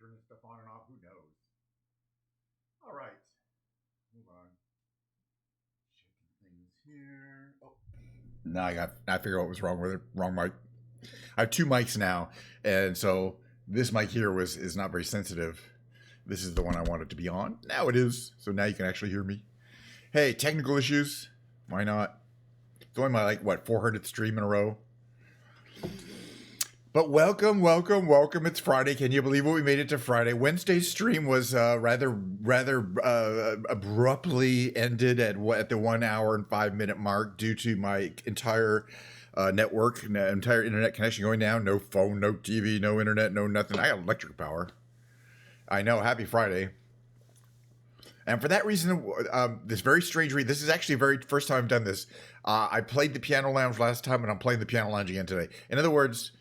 turn this stuff on and off. Who knows? All right. Hold on. Checking things here. Oh. No, I figured out what was wrong with it. Wrong mic. I have two mics now, and so this mic here is not very sensitive. This is the one I wanted to be on. Now it is. So now you can actually hear me. Hey, technical issues. Why not? It's only my 400th stream in a row. But welcome. It's Friday. Can you believe what we made it to Friday? Wednesday's stream was rather abruptly ended at the 1 hour and 5 minute mark due to my entire entire internet connection going down. No phone, no TV, no internet, no nothing. I got electric power. I know. Happy Friday. And for that reason, this very strange read. This is actually the very first time I've done this. I played the piano lounge last time, and I'm playing the piano lounge again today. In other words,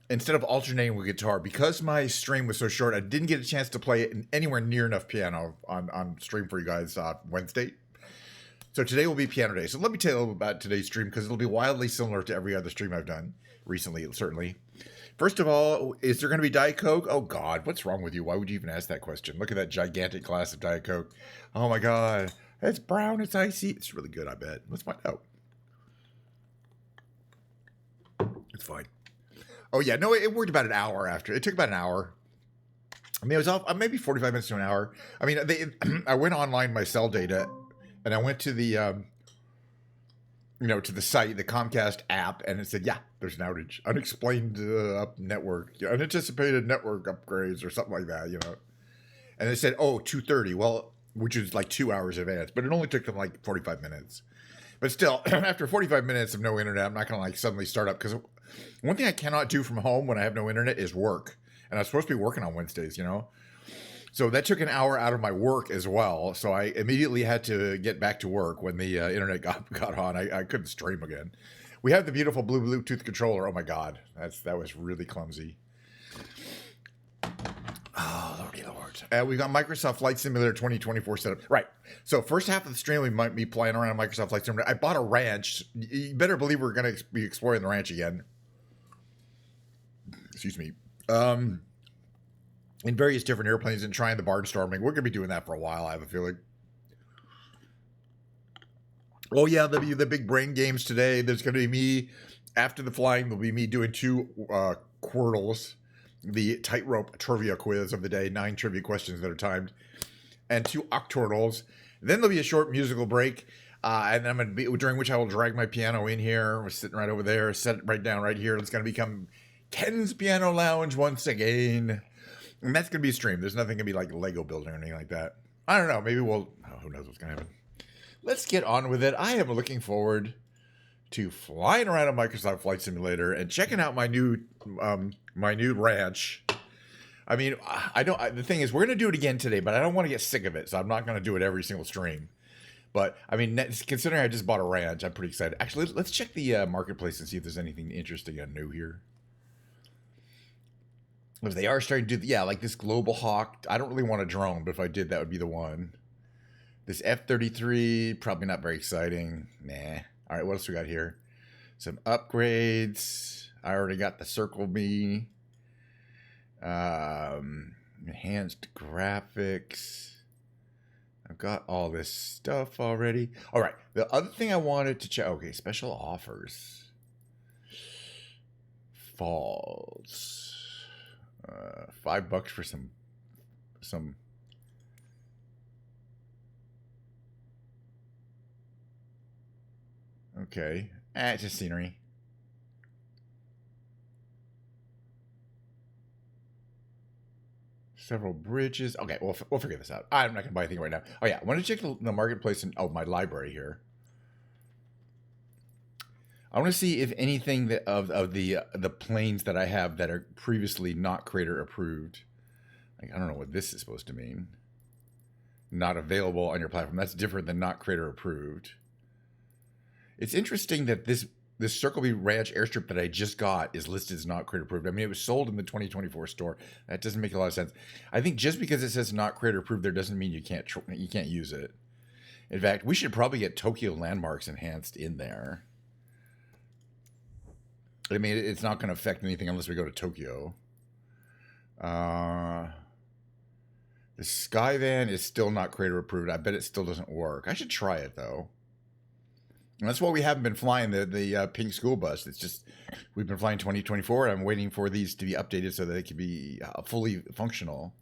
instead of alternating with guitar, because my stream was so short, I didn't get a chance to play it anywhere near enough piano on stream for you guys Wednesday. So today will be piano day. So let me tell you a little about today's stream, because it'll be wildly similar to every other stream I've done recently, certainly. First of all, is there going to be Diet Coke? Oh, God, what's wrong with you? Why would you even ask that question? Look at that gigantic glass of Diet Coke. Oh, my God. It's brown. It's icy. It's really good, I bet. Let's find out. It's fine. Oh, yeah. No, it worked about an hour after. It took about an hour. I mean, it was off maybe 45 minutes to an hour. I mean, I went online my cell data, and I went to the... to the site, the Comcast app, and it said, yeah, there's an outage. Unexplained network, unanticipated network upgrades or something like that, And they said, 2:30, well, which is like 2 hours advance, but it only took them like 45 minutes. But still, after 45 minutes of no internet, I'm not going to suddenly start up, because one thing I cannot do from home when I have no internet is work. And I'm supposed to be working on Wednesdays, So that took an hour out of my work as well. So I immediately had to get back to work when the internet got on. I couldn't stream again. We have the beautiful blue Bluetooth controller. Oh my God, that was really clumsy. Oh, Lordy Lord. We got Microsoft Flight Simulator 2024 set up. Right. So first half of the stream, we might be playing around Microsoft Flight Simulator. I bought a ranch. You better believe we're going to be exploring the ranch again. Excuse me. In various different airplanes and trying the barnstorming. We're going to be doing that for a while, I have a feeling. Oh, yeah, there'll be the big brain games today. There's going to be me, after the flying, there'll be me doing two Quirtles, the tightrope trivia quiz of the day, 9 trivia questions that are timed, and 2 Octortles. Then there'll be a short musical break, and then I'm going to be, during which I will drag my piano in here. We're sitting right over there, set it right down right here. It's going to become Ken's Piano Lounge once again. And that's going to be a stream. There's nothing going to be like Lego building or anything like that. I don't know. Maybe who knows what's going to happen. Let's get on with it. I am looking forward to flying around a Microsoft Flight Simulator and checking out my new ranch. I mean, the thing is, we're going to do it again today, but I don't want to get sick of it. So I'm not going to do it every single stream. But I mean, considering I just bought a ranch, I'm pretty excited. Actually, let's check the marketplace and see if there's anything interesting and new here. If they are starting to do, like this Global Hawk, I don't really want a drone, but if I did, that would be the one. This F-33, probably not very exciting. Nah. All right, what else we got here? Some upgrades. I already got the Circle Me. Enhanced graphics. I've got all this stuff already. All right, the other thing I wanted to check. Okay, special offers. Falls. $5 for some. Okay, it's just scenery. Several bridges. Okay, we'll figure this out. I'm not gonna buy anything right now. Oh yeah, I want to check the marketplace and my library here. I want to see if anything of the planes that I have that are previously not creator approved. Like, I don't know what this is supposed to mean. Not available on your platform. That's different than not creator approved. It's interesting that this Circle B Ranch airstrip that I just got is listed as not creator approved. I mean, it was sold in the 2024 store. That doesn't make a lot of sense. I think just because it says not creator approved, there doesn't mean you can't use it. In fact, we should probably get Tokyo landmarks enhanced in there. I mean, it's not going to affect anything unless we go to Tokyo. The Skyvan is still not creator approved. I bet it still doesn't work. I should try it though. And that's why we haven't been flying the pink school bus. It's just we've been flying 2024. And I'm waiting for these to be updated so that they can be fully functional.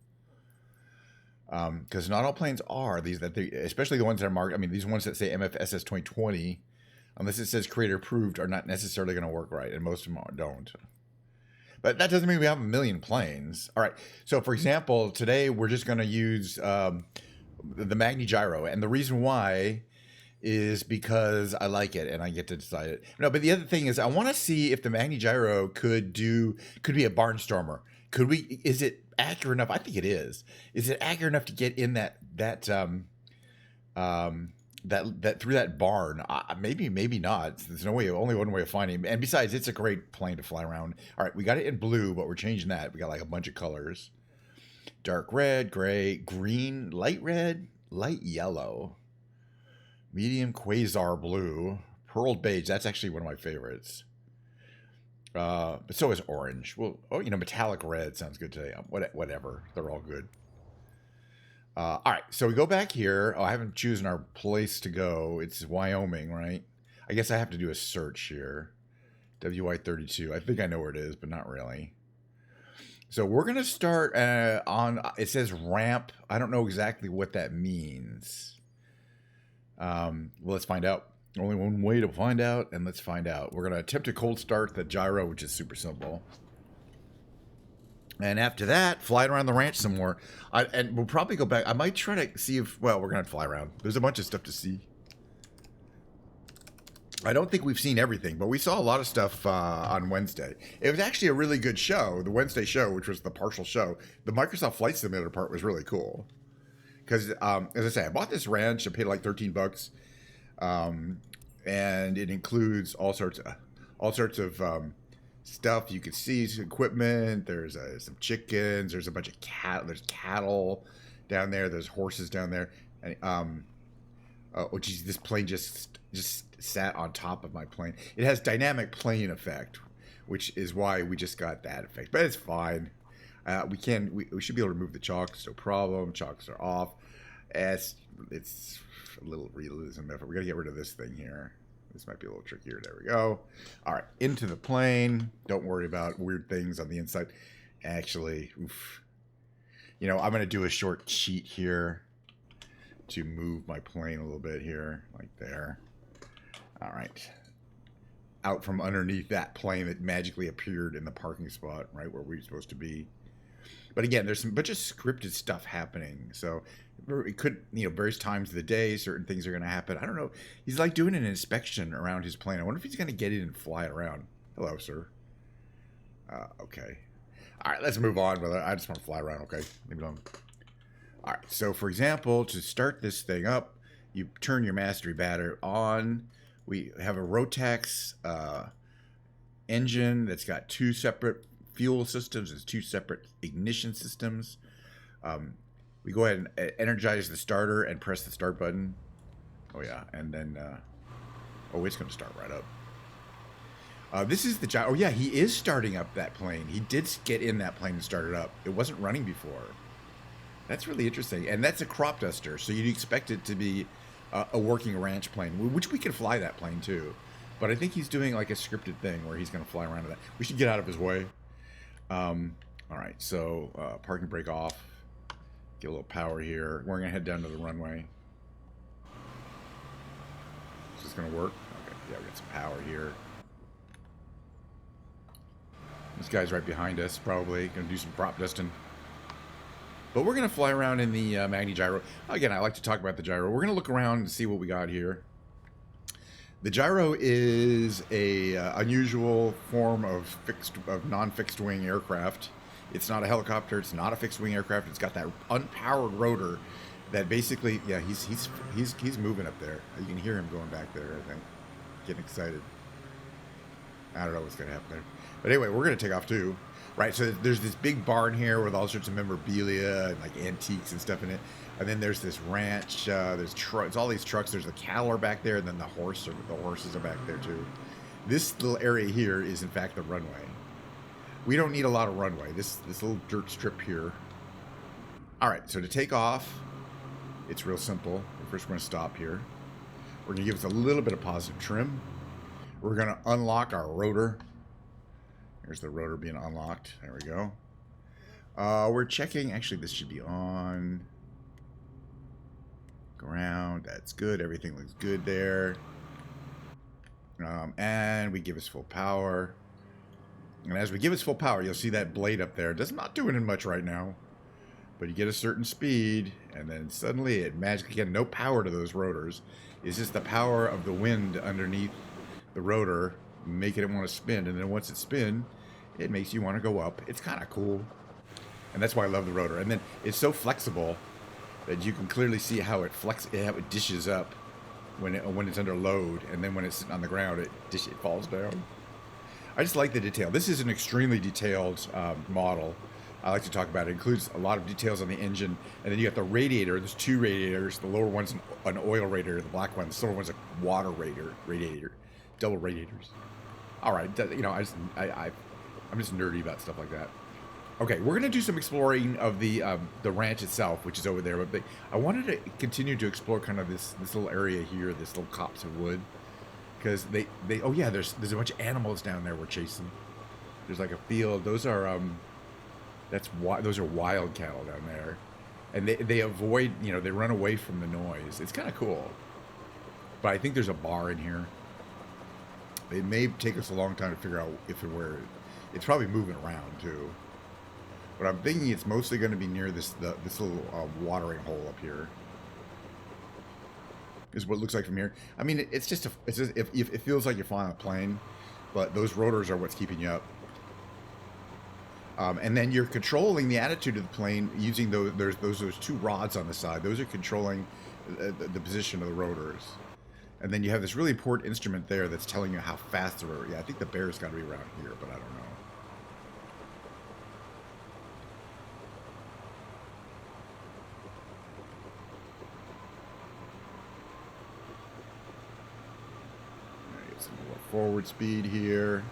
Because not all planes are these especially the ones that are marked. I mean, these ones that say MFSS 2020, unless it says creator approved, are not necessarily going to work right, and most of them don't. But that doesn't mean we have a million planes. All right. So, for example, today we're just going to use the Magni Gyro. And the reason why is because I like it and I get to decide it. No, but the other thing is I want to see if the Magni Gyro could be a barnstormer. Is it accurate enough? I think it is. Is it accurate enough to get in that through that barn? Maybe not. There's no way, only one way of finding him. And besides, it's a great plane to fly around. All right, we got it in blue, but we're changing that. We got like a bunch of colors: dark red, gray, green, light red, light yellow, medium quasar blue, pearl beige. That's actually one of my favorites. But so is orange. Well, metallic red sounds good today. Whatever, they're all good. All right, so we go back here. Oh, I haven't chosen our place to go. It's Wyoming, right? I guess I have to do a search here. WY32. I think I know where it is, but not really. So we're going to start on, it says ramp. I don't know exactly what that means. Well, let's find out. Only one way to find out, and let's find out. We're going to attempt to cold start the gyro, which is super simple. And after that, fly around the ranch some more. And we'll probably go back. I might try to see if, well, we're going to fly around. There's a bunch of stuff to see. I don't think we've seen everything, but we saw a lot of stuff on Wednesday. It was actually a really good show. The Wednesday show, which was the partial show. The Microsoft Flight Simulator part was really cool. Because, as I say, I bought this ranch. I paid like $13. And it includes all sorts of stuff. You can see some equipment. There's some chickens. There's a bunch of cattle. There's cattle down there. There's horses down there. And oh geez, this plane just sat on top of my plane. It has dynamic plane effect, which is why we just got that effect. But it's fine. We should be able to remove the chocks. No problem. Chocks are off. It's a little realism effort. We got to get rid of this thing here. This might be a little trickier. There we go. All right, into the plane. Don't worry about weird things on the inside. Actually, oof. I'm going to do a short cheat here to move my plane a little bit here, like there. All right. Out from underneath that plane that magically appeared in the parking spot, right where we're supposed to be. But again, there's some bunch of scripted stuff happening. So it could, various times of the day, certain things are going to happen. I don't know. He's like doing an inspection around his plane. I wonder if he's going to get in and fly it around. Hello, sir. Okay. All right, let's move on. Brother. I just want to fly around, okay? Leave it alone. All right, so for example, to start this thing up, you turn your mastery battery on. We have a Rotax engine that's got two separate fuel systems. It's two separate ignition systems. We go ahead and energize the starter and press the start button. Oh yeah, and then it's going to start right up. This is the gyro. Oh yeah, he is starting up that plane. He did get in that plane and start it up. It wasn't running before. That's really interesting, and that's a crop duster, so you'd expect it to be a working ranch plane, which we can fly that plane too. But I think he's doing like a scripted thing where he's going to fly around to that. We should get out of his way. All right, so parking brake off. Get a little power here. We're going to head down to the runway. Is this going to work? Okay, yeah, we got some power here. This guy's right behind us, probably. Going to do some prop dusting. But we're going to fly around in the Magni Gyro. Again, I like to talk about the gyro. We're going to look around and see what we got here. The gyro is a unusual form of non-fixed wing aircraft. It's not a helicopter. It's not a fixed wing aircraft. It's got that unpowered rotor that basically, yeah, he's moving up there. You can hear him going back there, I think, getting excited. I don't know what's going to happen there. But anyway, we're going to take off too. Right, so there's this big barn here with all sorts of memorabilia and like antiques and stuff in it. And then there's this ranch. There's trucks. All these trucks. There's the cattle are back there, and then the horses are back there too. This little area here is in fact the runway. We don't need a lot of runway. This little dirt strip here. All right, so to take off, it's real simple. First, we're going to stop here. We're going to give us a little bit of positive trim. We're going to unlock our rotor. Here's the rotor being unlocked. There we go. We're checking. Actually, this should be on. Ground. That's good. Everything looks good there. And we give us full power. And as we give us full power, you'll see that blade up there. It's not doing it much right now. But you get a certain speed, and then suddenly it magically gets no power to those rotors. It's just the power of the wind underneath the rotor making it want to spin. And then once it spins, it makes you want to go up. It's kind of cool. And that's why I love the rotor. And then it's so flexible that you can clearly see how it dishes up when it's under load. And then when it's sitting on the ground, it falls down. I just like the detail. This is an extremely detailed model. I like to talk about it. It includes a lot of details on the engine. And then you got the radiator. There's two radiators. The lower one's an oil radiator. The black one. The silver one's a water radiator. Double radiators. All right. You know, I'm just nerdy about stuff like that. Okay, we're going to do some exploring of the ranch itself, which is over there. But I wanted to continue to explore kind of this little area here, this little copse of wood. Because oh yeah, there's a bunch of animals down there we're chasing. There's like a field. Those are those are wild cattle down there, and they avoid, you know, they run away from the noise. It's kind of cool. But I think there's a bar in here. It may take us a long time to figure out if and where. It's probably moving around too. But I'm thinking it's mostly going to be near this little watering hole up here. Is what it looks like from here. I mean, it feels like you're flying a plane, but those rotors are what's keeping you up. And then you're controlling the attitude of the plane using those two rods on the side. Those are controlling the position of the rotors. And then you have this really important instrument there that's telling you how fast the rotor. Yeah, I think the bear's got to be around here, but I don't know. Some more forward speed here.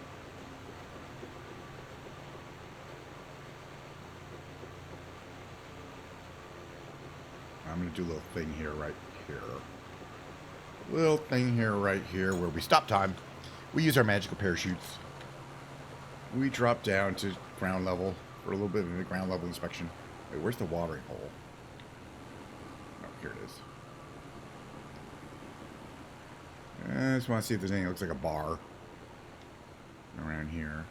I'm going to do a little thing here, right here. Little thing here, right here, where we stop time. We use our magical parachutes. We drop down to ground level for a little bit of a ground level inspection. Wait, where's the watering hole? Oh, here it is. I just want to see if there's anything that looks like a bar around here.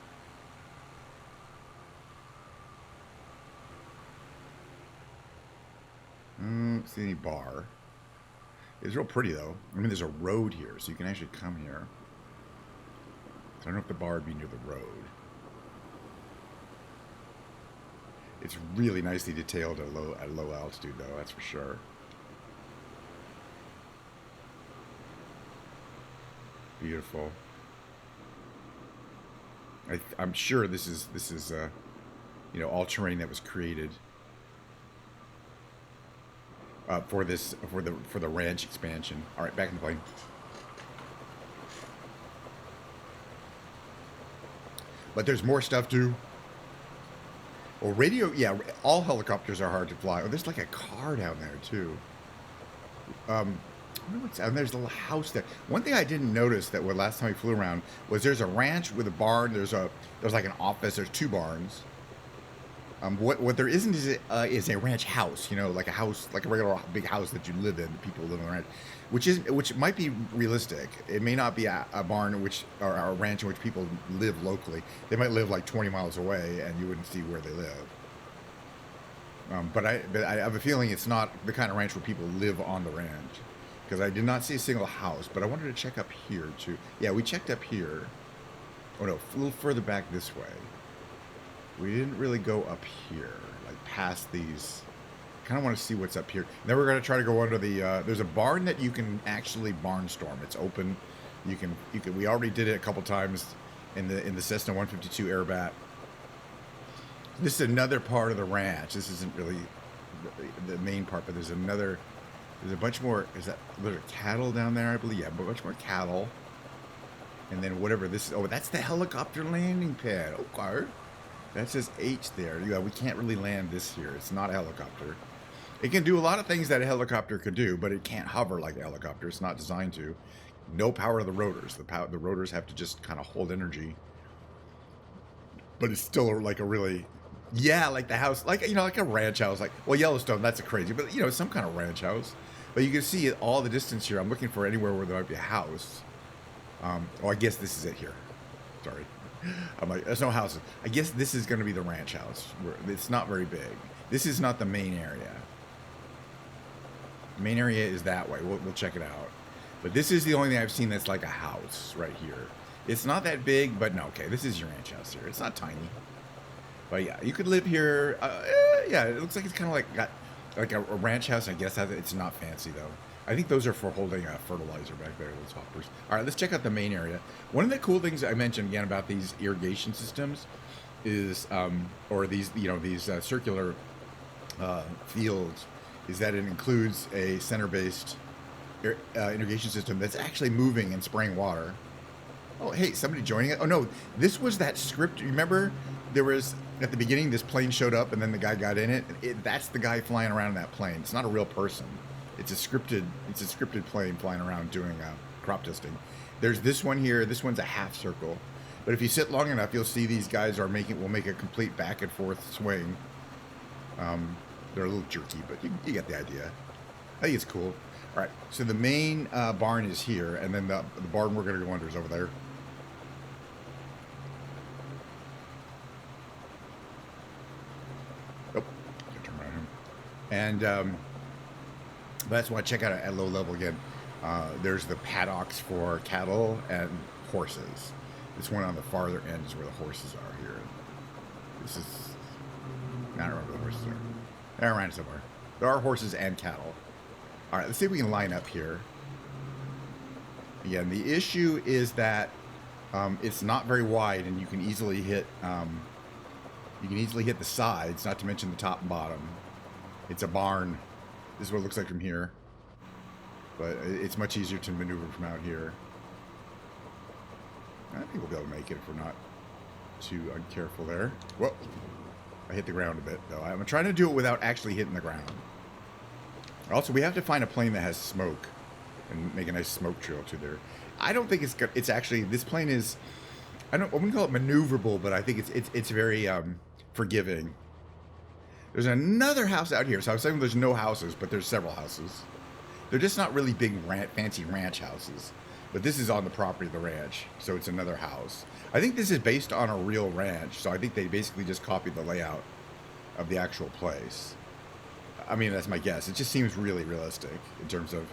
I don't see any bar. It's real pretty though. I mean, there's a road here, so you can actually come here. So I don't know if the bar would be near the road. It's really nicely detailed at low altitude though, that's for sure. Beautiful. I'm sure this is you know, all terrain that was created for the ranch expansion. All right, back in the plane. But there's more stuff too. Well, radio, yeah, all helicopters are hard to fly. Oh, there's like a car down there too. And there's a little house there. One thing I didn't notice that last time we flew around was there's a ranch with a barn. There's like an office. There's two barns. What there isn't is a ranch house. You know, like a house, like a regular big house that you live in. People live in the ranch, which might be realistic. It may not be a barn or a ranch in which people live locally. They might live like 20 miles away, and you wouldn't see where they live. But I have a feeling it's not the kind of ranch where people live on the ranch. Because I did not see a single house, but I wanted to check up here too. Yeah, we checked up here. Oh no, a little further back this way. We didn't really go up here, like past these. Kind of want to see what's up here. Then we're going to try to go under the. There's a barn that you can actually barnstorm. It's open. You can. We already did it a couple times in the Cessna 152 Airbat. This is another part of the ranch. This isn't really the main part, but there's a bunch more. Is that there's cattle down there? I believe. Yeah, a bunch more cattle. And then whatever this is. Oh, that's the helicopter landing pad. Okay. That says H there. Yeah, we can't really land this here. It's not a helicopter. It can do a lot of things that a helicopter could do, but it can't hover like a helicopter. It's not designed to. No power to the rotors. The rotors have to just kind of hold energy. But it's still like a really, yeah, like the house, like, you know, like a ranch house. Like, well, Yellowstone, that's a crazy, but, you know, some kind of ranch house. But you can see all the distance here. I'm looking for anywhere where there might be a house. Oh, I guess this is it here. Sorry. I'm like, there's no houses. I guess this is going to be the ranch house. It's not very big. This is not the main area. The main area is that way. We'll check it out. But this is the only thing I've seen that's like a house right here. It's not that big, but no, okay, this is your ranch house here. It's not tiny. But yeah, you could live here. Yeah, it looks like it's kind of like got like a ranch house. I guess it's not fancy though. I think those are for holding fertilizer back there, those hoppers. All right, let's check out the main area. One of the cool things I mentioned again about these irrigation systems is, or these, you know, these circular fields, is that it includes a center-based irrigation system that's actually moving and spraying water. Oh, hey, somebody joining it. Oh, no, this was that script. You remember there was, at the beginning, this plane showed up and then the guy got in it? That's the guy flying around in that plane. It's not a real person. It's a scripted plane flying around doing crop dusting. There's this one here. This one's a half circle. But if you sit long enough, you'll see these guys will make a complete back and forth swing. They're a little jerky, but you get the idea. I think it's cool. All right, so the main barn is here, and then the barn we're going to go under is over there. Oh, turn around here. And that's why I check out at low level again. There's the paddocks for cattle and horses. This one on the farther end is where the horses are here. This is, I don't remember where the horses are. They're around somewhere. There are horses and cattle. All right, let's see if we can line up here. Again, the issue is that it's not very wide, and you can easily hit the sides, not to mention the top and bottom. It's a barn. This is what it looks like from here, but it's much easier to maneuver from out here. I think we'll be able to make it if we're not too uncareful there. Whoa, I hit the ground a bit though. I'm trying to do it without actually hitting the ground. Also, we have to find a plane that has smoke and make a nice smoke trail to there. I don't think it's actually, this plane is, I wouldn't call it maneuverable, but I think it's very forgiving. There's another house out here. So I was saying there's no houses, but there's several houses. They're just not really big fancy ranch houses. But this is on the property of the ranch, so it's another house. I think this is based on a real ranch, so I think they basically just copied the layout of the actual place. I mean, that's my guess. It just seems really realistic in terms of,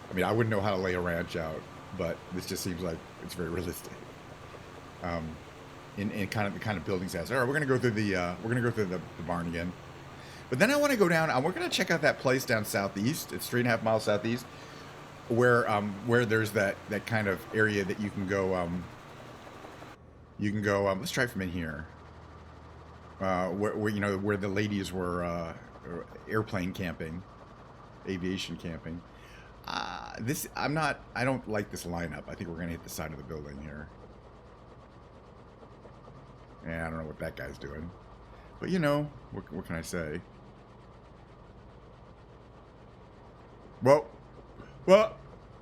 I mean, I wouldn't know how to lay a ranch out, but this just seems like it's very realistic. In kind of the kind of buildings it has. All right, we're gonna go through the barn again. But then I want to go down, and we're going to check out that place down southeast. It's 3.5 miles southeast, where there's that kind of area that you can go. Let's try from in here. Where you know where the ladies were airplane camping, aviation camping. I don't like this lineup. I think we're going to hit the side of the building here. Yeah, I don't know what that guy's doing, but you know, what can I say? Whoa.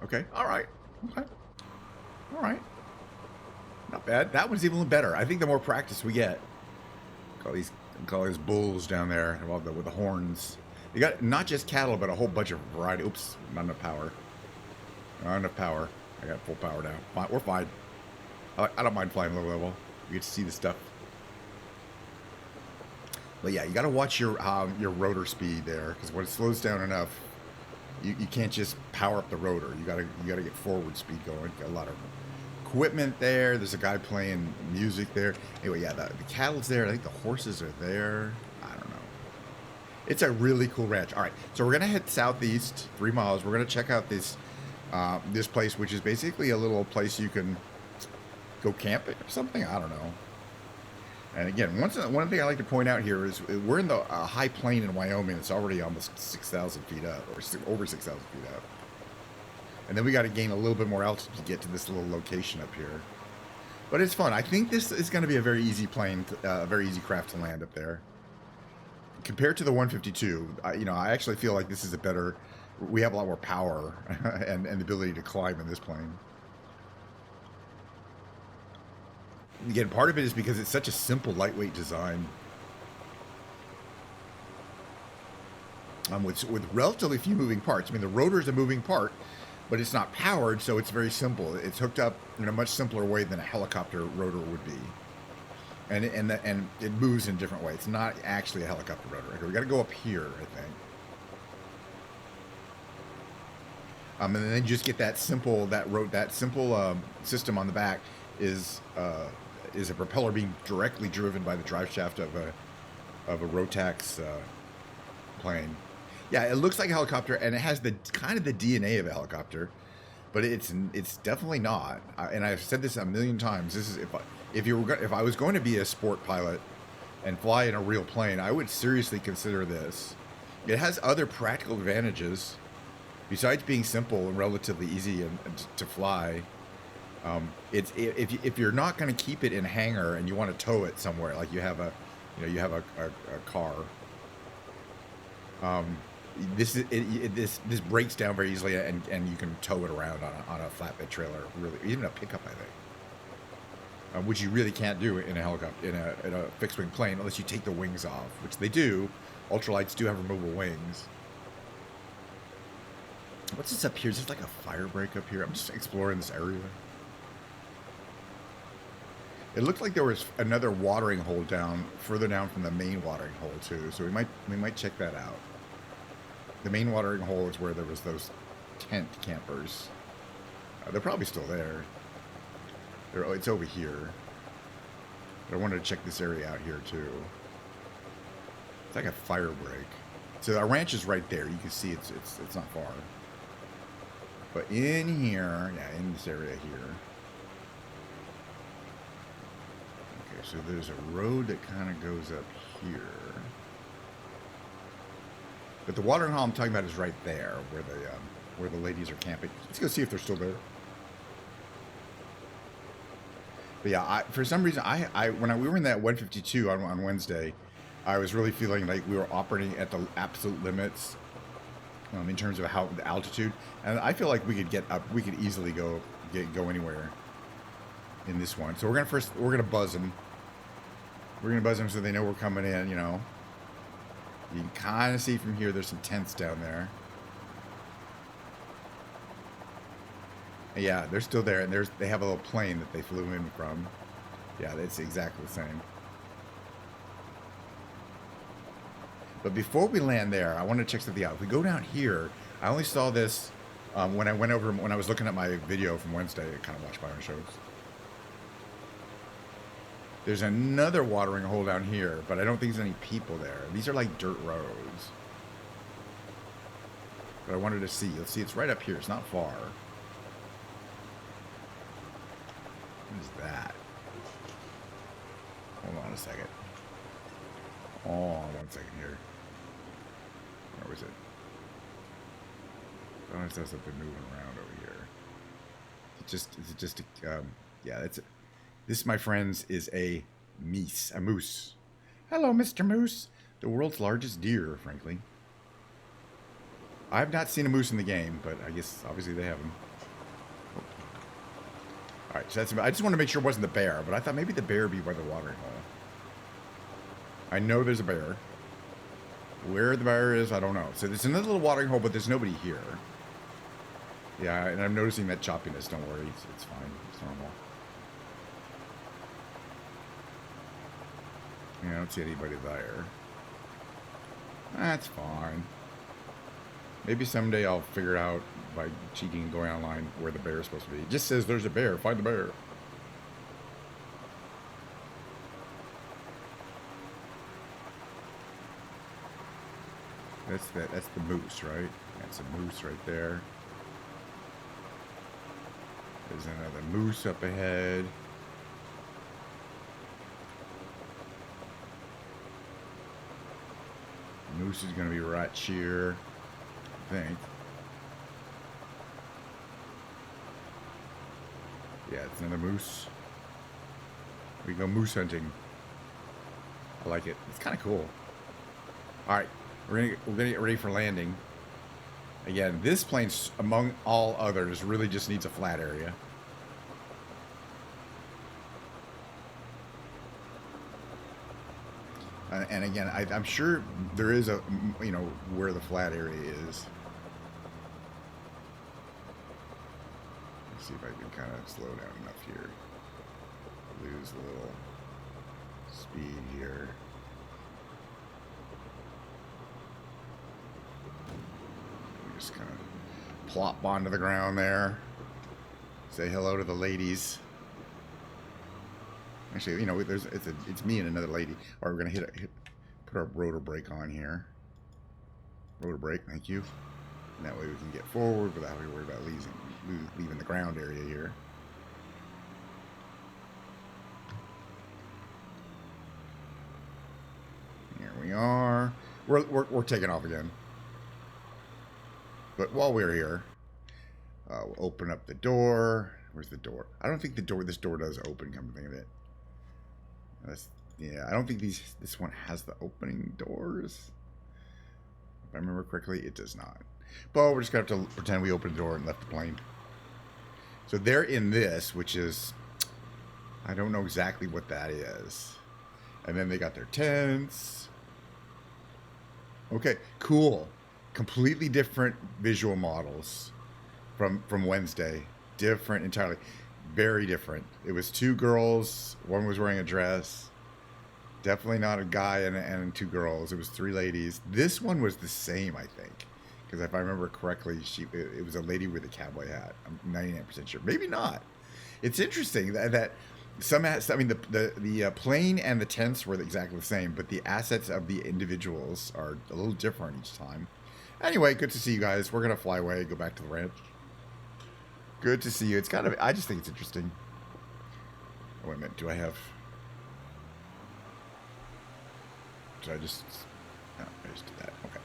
Okay. All right. Not bad. That one's even better. I think the more practice we get, call these bulls down there with the horns. You got not just cattle, but a whole bunch of variety. Oops, not enough power. Not enough power. I got full power now. We're fine. I don't mind flying low level. You get to see the stuff. But yeah, you got to watch your rotor speed there, because when it slows down enough, you can't just power up the rotor. You gotta get forward speed going. Got a lot of equipment there. There's a guy playing music there. Anyway, yeah, the cattle's there. I think the horses are there. I don't know. It's a really cool ranch. All right, so we're gonna head southeast 3 miles. We're gonna check out this place, which is basically a little place you can go camping or something. I don't know. And again, one thing I like to point out here is we're in the high plain in Wyoming. It's already almost 6,000 feet up, or over 6,000 feet up. And then we got to gain a little bit more altitude to get to this little location up here. But it's fun. I think this is going to be a very easy plane, a very easy craft to land up there. compared to the 152, I actually feel like this is a better. We have a lot more power and the ability to climb in this plane. Again, part of it is because it's such a simple, lightweight design. With relatively few moving parts. I mean, the rotor is a moving part, but it's not powered, so it's very simple. It's hooked up in a much simpler way than a helicopter rotor would be, and it moves in a different way. It's not actually a helicopter rotor. Okay, we got to go up here, I think. And then you just get that simple system on the back is a propeller being directly driven by the drive shaft of a Rotax plane. Yeah, it looks like a helicopter, and it has the kind of the DNA of a helicopter, but it's definitely not. And I've said this a million times. This is if I was going to be a sport pilot and fly in a real plane, I would seriously consider this. It has other practical advantages besides being simple and relatively easy and to fly. If you're not going to keep it in a hangar and you want to tow it somewhere, like you have a car. This breaks down very easily, and you can tow it around on a flatbed trailer, really, even a pickup, I think, which you really can't do in a helicopter, in a fixed wing plane, unless you take the wings off, which they do. Ultralights do have removable wings. What's this up here? Is this like a fire break up here? I'm just exploring this area. It looked like there was another watering hole further down from the main watering hole too, so we might check that out. The main watering hole is where there was those tent campers. They're probably still there. It's over here. But I wanted to check this area out here too. It's like a fire break. So our ranch is right there. You can see it's not far. But in here, yeah, in this area here. Okay, so there's a road that kind of goes up here. But the watering hole I'm talking about is right there, where the ladies are camping. Let's go see if they're still there. But yeah, for some reason, when we were in that 152 on Wednesday, I was really feeling like we were operating at the absolute limits in terms of the altitude, and I feel like we could get up. We could easily go anywhere in this one. So we're gonna buzz them. We're gonna buzz them so they know we're coming in. You can kind of see from here. There's some tents down there. Yeah, they're still there, and they have a little plane that they flew in from. Yeah, it's exactly the same. But before we land there, I want to check something out. If we go down here, I only saw this when I was looking at my video from Wednesday. I kind of watched Byron shows. There's another watering hole down here, but I don't think there's any people there. These are like dirt roads. But I wanted to see. Let's see, it's right up here. It's not far. What is that? Hold on a second. Oh, 1 second here. Where was it? I don't know if something moving around over here. Yeah, this, my friends, is a moose. Hello, Mr. Moose. The world's largest deer, frankly. I've not seen a moose in the game, but I guess obviously they have them. Oh. All right, so I just want to make sure it wasn't the bear, but I thought maybe the bear would be by the watering hole. I know there's a bear. Where the bear is, I don't know. So there's another little watering hole, but there's nobody here. Yeah, and I'm noticing that choppiness. Don't worry, it's fine. It's normal. Yeah, I don't see anybody there. That's fine. Maybe someday I'll figure out by cheating and going online where the bear is supposed to be. It just says there's a bear. Find the bear. That's the moose, right? That's a moose right there. There's another moose up ahead. Moose is going to be right here, I think. Yeah, it's another moose. We go moose hunting. I like it. It's kind of cool. All right, we're gonna get ready for landing. Again, this plane, among all others, really just needs a flat area. And again, I'm sure there is a, you know, where the flat area is. Let's see if I can kind of slow down enough here. Lose a little speed here. We just kind of plop onto the ground there. Say hello to the ladies. Actually, you know, it's me and another lady. All right, we're gonna put our rotor brake on here. Rotor brake, thank you. And that way we can get forward without having to worry about leaving the ground area here. Here we are. We're taking off again. But while we're here, we'll open up the door. Where's the door? I don't think this door does open, come to think of it. Yeah, I don't think this one has the opening doors. If I remember correctly, it does not. But we're just going to have to pretend we opened the door and left the plane. So they're in this, which is, I don't know exactly what that is. And then they got their tents. Okay, cool. Completely different visual models from Wednesday. Different entirely. Very different. It was two girls. One was wearing a dress. Definitely not a guy and two girls. It was three ladies. This one was the same, I think. Because if I remember correctly, it was a lady with a cowboy hat. I'm 99% sure. Maybe not. It's interesting that the plane and the tents were exactly the same, but the assets of the individuals are a little different each time. Anyway, good to see you guys. We're going to fly away, go back to the ranch. Good to see you. It's kind of, I just think it's interesting. Oh, wait a minute. Do I have... Did I just... No, I just did that. Okay.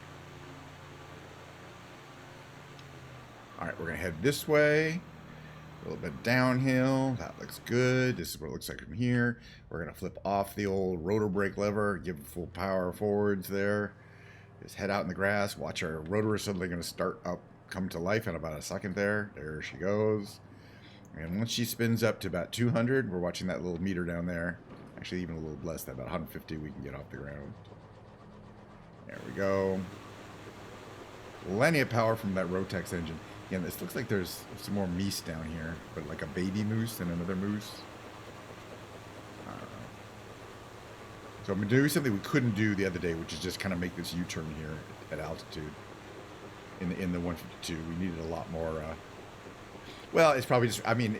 Alright, we're going to head this way. A little bit downhill. That looks good. This is what it looks like from here. We're going to flip off the old rotor brake lever. Give it full power forwards there. Just head out in the grass. Watch our rotor is suddenly going to start up. Come to life in about a second there. There she goes. And once she spins up to about 200, we're watching that little meter down there. Actually, even a little less than about 150, we can get off the ground. There we go. Plenty of power from that Rotex engine. Again, this looks like there's some more meese down here, but like a baby moose and another moose. I don't know. So I'm going to do something we couldn't do the other day, which is just kind of make this U-turn here at altitude. In the 152, we needed a lot more. Well, it's probably just, I mean,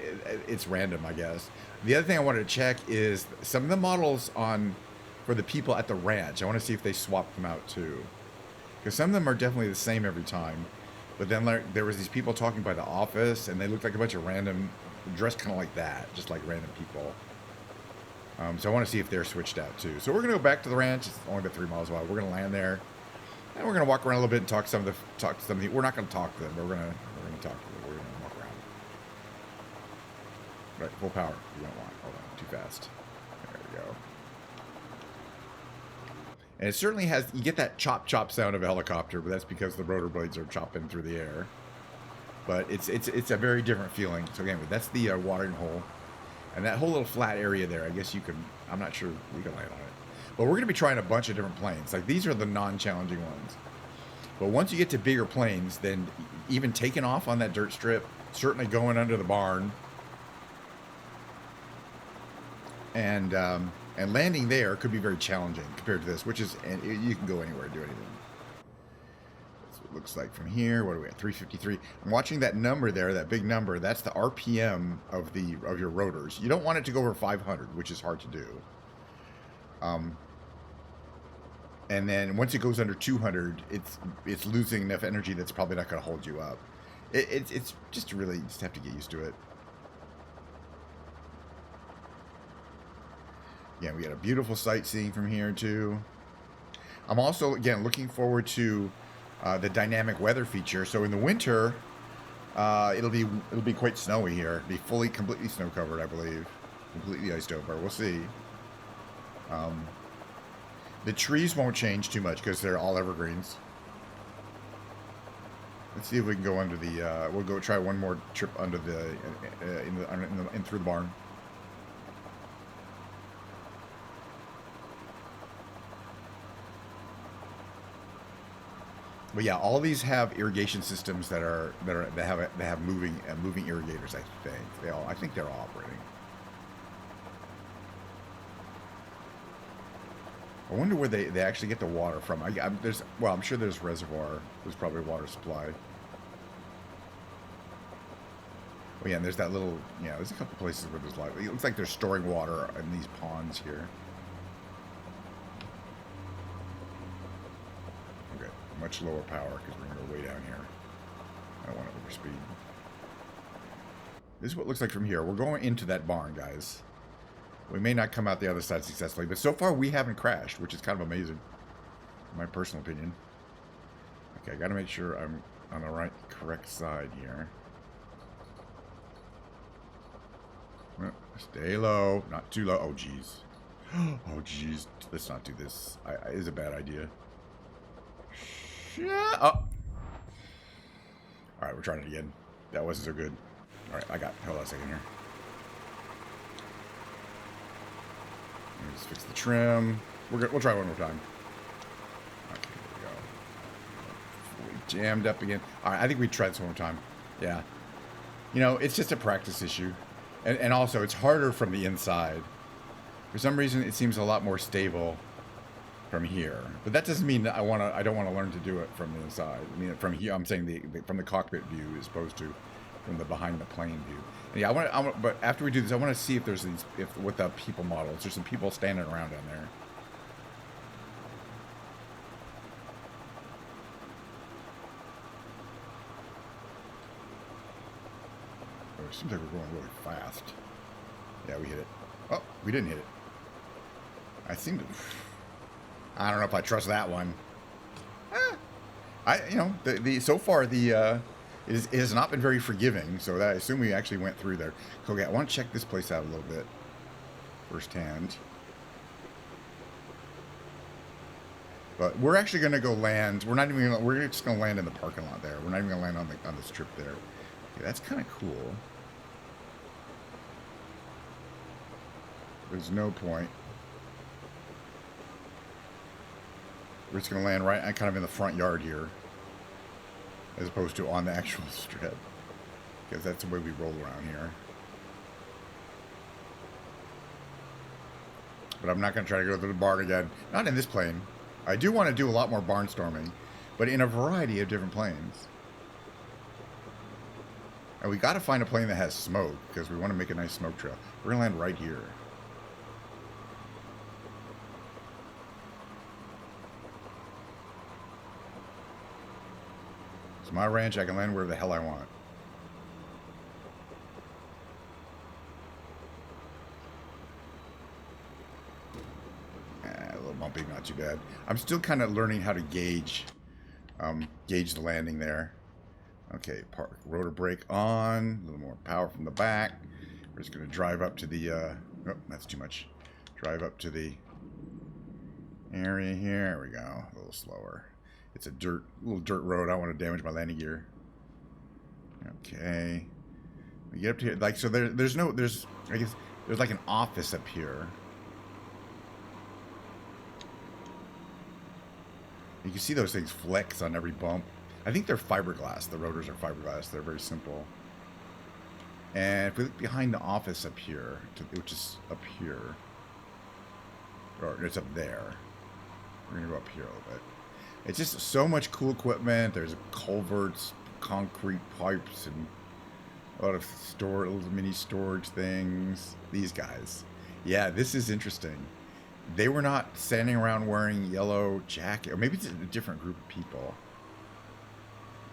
it's random, I guess. The other thing I wanted to check is some of the models for the people at the ranch. I want to see if they swapped them out too, because some of them are definitely the same every time. But then there was these people talking by the office, and they looked like a bunch of random, dressed kind of like that, just like random people. So I want to see if they're switched out too. So we're gonna go back to the ranch. It's only about 3 miles away. We're gonna land there. And we're going to walk around a little bit and talk to some of the, we're not going to talk to them, but we're going to talk to them. We're going to walk around. Right, full power. You don't want, hold on, too fast. There we go. And it certainly has, you get that chop chop sound of a helicopter, but that's because the rotor blades are chopping through the air. But it's a very different feeling. So again, that's the watering hole. And that whole little flat area there, I guess you can, I'm not sure we can land on it. But we're going to be trying a bunch of different planes. Like, these are the non-challenging ones. But once you get to bigger planes, then even taking off on that dirt strip, certainly going under the barn, and landing there could be very challenging compared to this, which is, and you can go anywhere and do anything. That's what it looks like from here. What are we at? 353. I'm watching that number there, that big number. That's the RPM of your rotors. You don't want it to go over 500, which is hard to do. And then once it goes under 200, it's losing enough energy that's probably not going to hold you up. It's just really, you just have to get used to it. Yeah, we got a beautiful sightseeing from here too. I'm also, again, looking forward to the dynamic weather feature. So in the winter, it'll be quite snowy here. It'll be completely snow covered, I believe, completely iced over. We'll see. The trees won't change too much because they're all evergreens. Let's see if we can go under the. We'll go try one more trip under the in through the barn. But yeah, all these have irrigation systems that have moving irrigators. I think they're all operating. I wonder where they actually get the water from. I'm sure there's reservoir. There's probably a water supply. Oh yeah, and there's that little, there's a couple places where there's it looks like they're storing water in these ponds here. Okay, much lower power because we're going to go way down here. I don't want to overspeed. This is what it looks like from here. We're going into that barn, guys. We may not come out the other side successfully, but so far we haven't crashed, which is kind of amazing, in my personal opinion. Okay, I got to make sure I'm on the correct side here. Stay low, not too low. Oh, jeez. Oh, jeez. Let's not do this. It is a bad idea. Shut up. All right, we're trying it again. That wasn't so good. All right, hold on a second here. Let's fix the trim. We'll try one more time. Okay, here we go. Fully jammed up again. All right, I think we tried this one more time. Yeah. It's just a practice issue. And also, it's harder from the inside. For some reason, it seems a lot more stable from here. But that doesn't mean that I don't want to learn to do it from the inside. I mean, from here, I'm saying from the cockpit view as opposed to from the behind the plane view. And yeah, but after we do this, I want to see if there's with the people models, there's some people standing around down there. It seems like we're going really fast. Yeah, we hit it. Oh, we didn't hit it. I don't know if I trust that one. So far it has not been very forgiving. So I assume we actually went through there. Okay, I want to check this place out a little bit firsthand. But we're actually going to go land. We're just going to land in the parking lot there. We're not even going to land on the strip there. Okay, that's kind of cool. There's no point. We're just going to land right kind of in the front yard here. As opposed to on the actual strip. Because that's the way we roll around here. But I'm not going to try to go to the barn again. Not in this plane. I do want to do a lot more barnstorming. But in a variety of different planes. And we got to find a plane that has smoke. Because we want to make a nice smoke trail. We're going to land right here. My ranch, I can land wherever the hell I want. A little bumpy, not too bad. I'm still kind of learning how to gauge the landing there. Okay, park rotor brake on. A little more power from the back. We're just going to drive up to the... oh, that's too much. Drive up to the area here. There we go. A little slower. It's a little dirt road. I don't want to damage my landing gear. Okay. We get up to here. Like, so I guess, there's like an office up here. You can see those things flex on every bump. I think they're fiberglass. The rotors are fiberglass. They're very simple. And if we look behind the office up here, which is up here, or it's up there. We're going to go up here a little bit. It's just so much cool equipment. There's culverts, concrete pipes, and a lot of little mini storage things. These guys. Yeah, this is interesting. They were not standing around wearing yellow jacket. Or maybe it's a different group of people.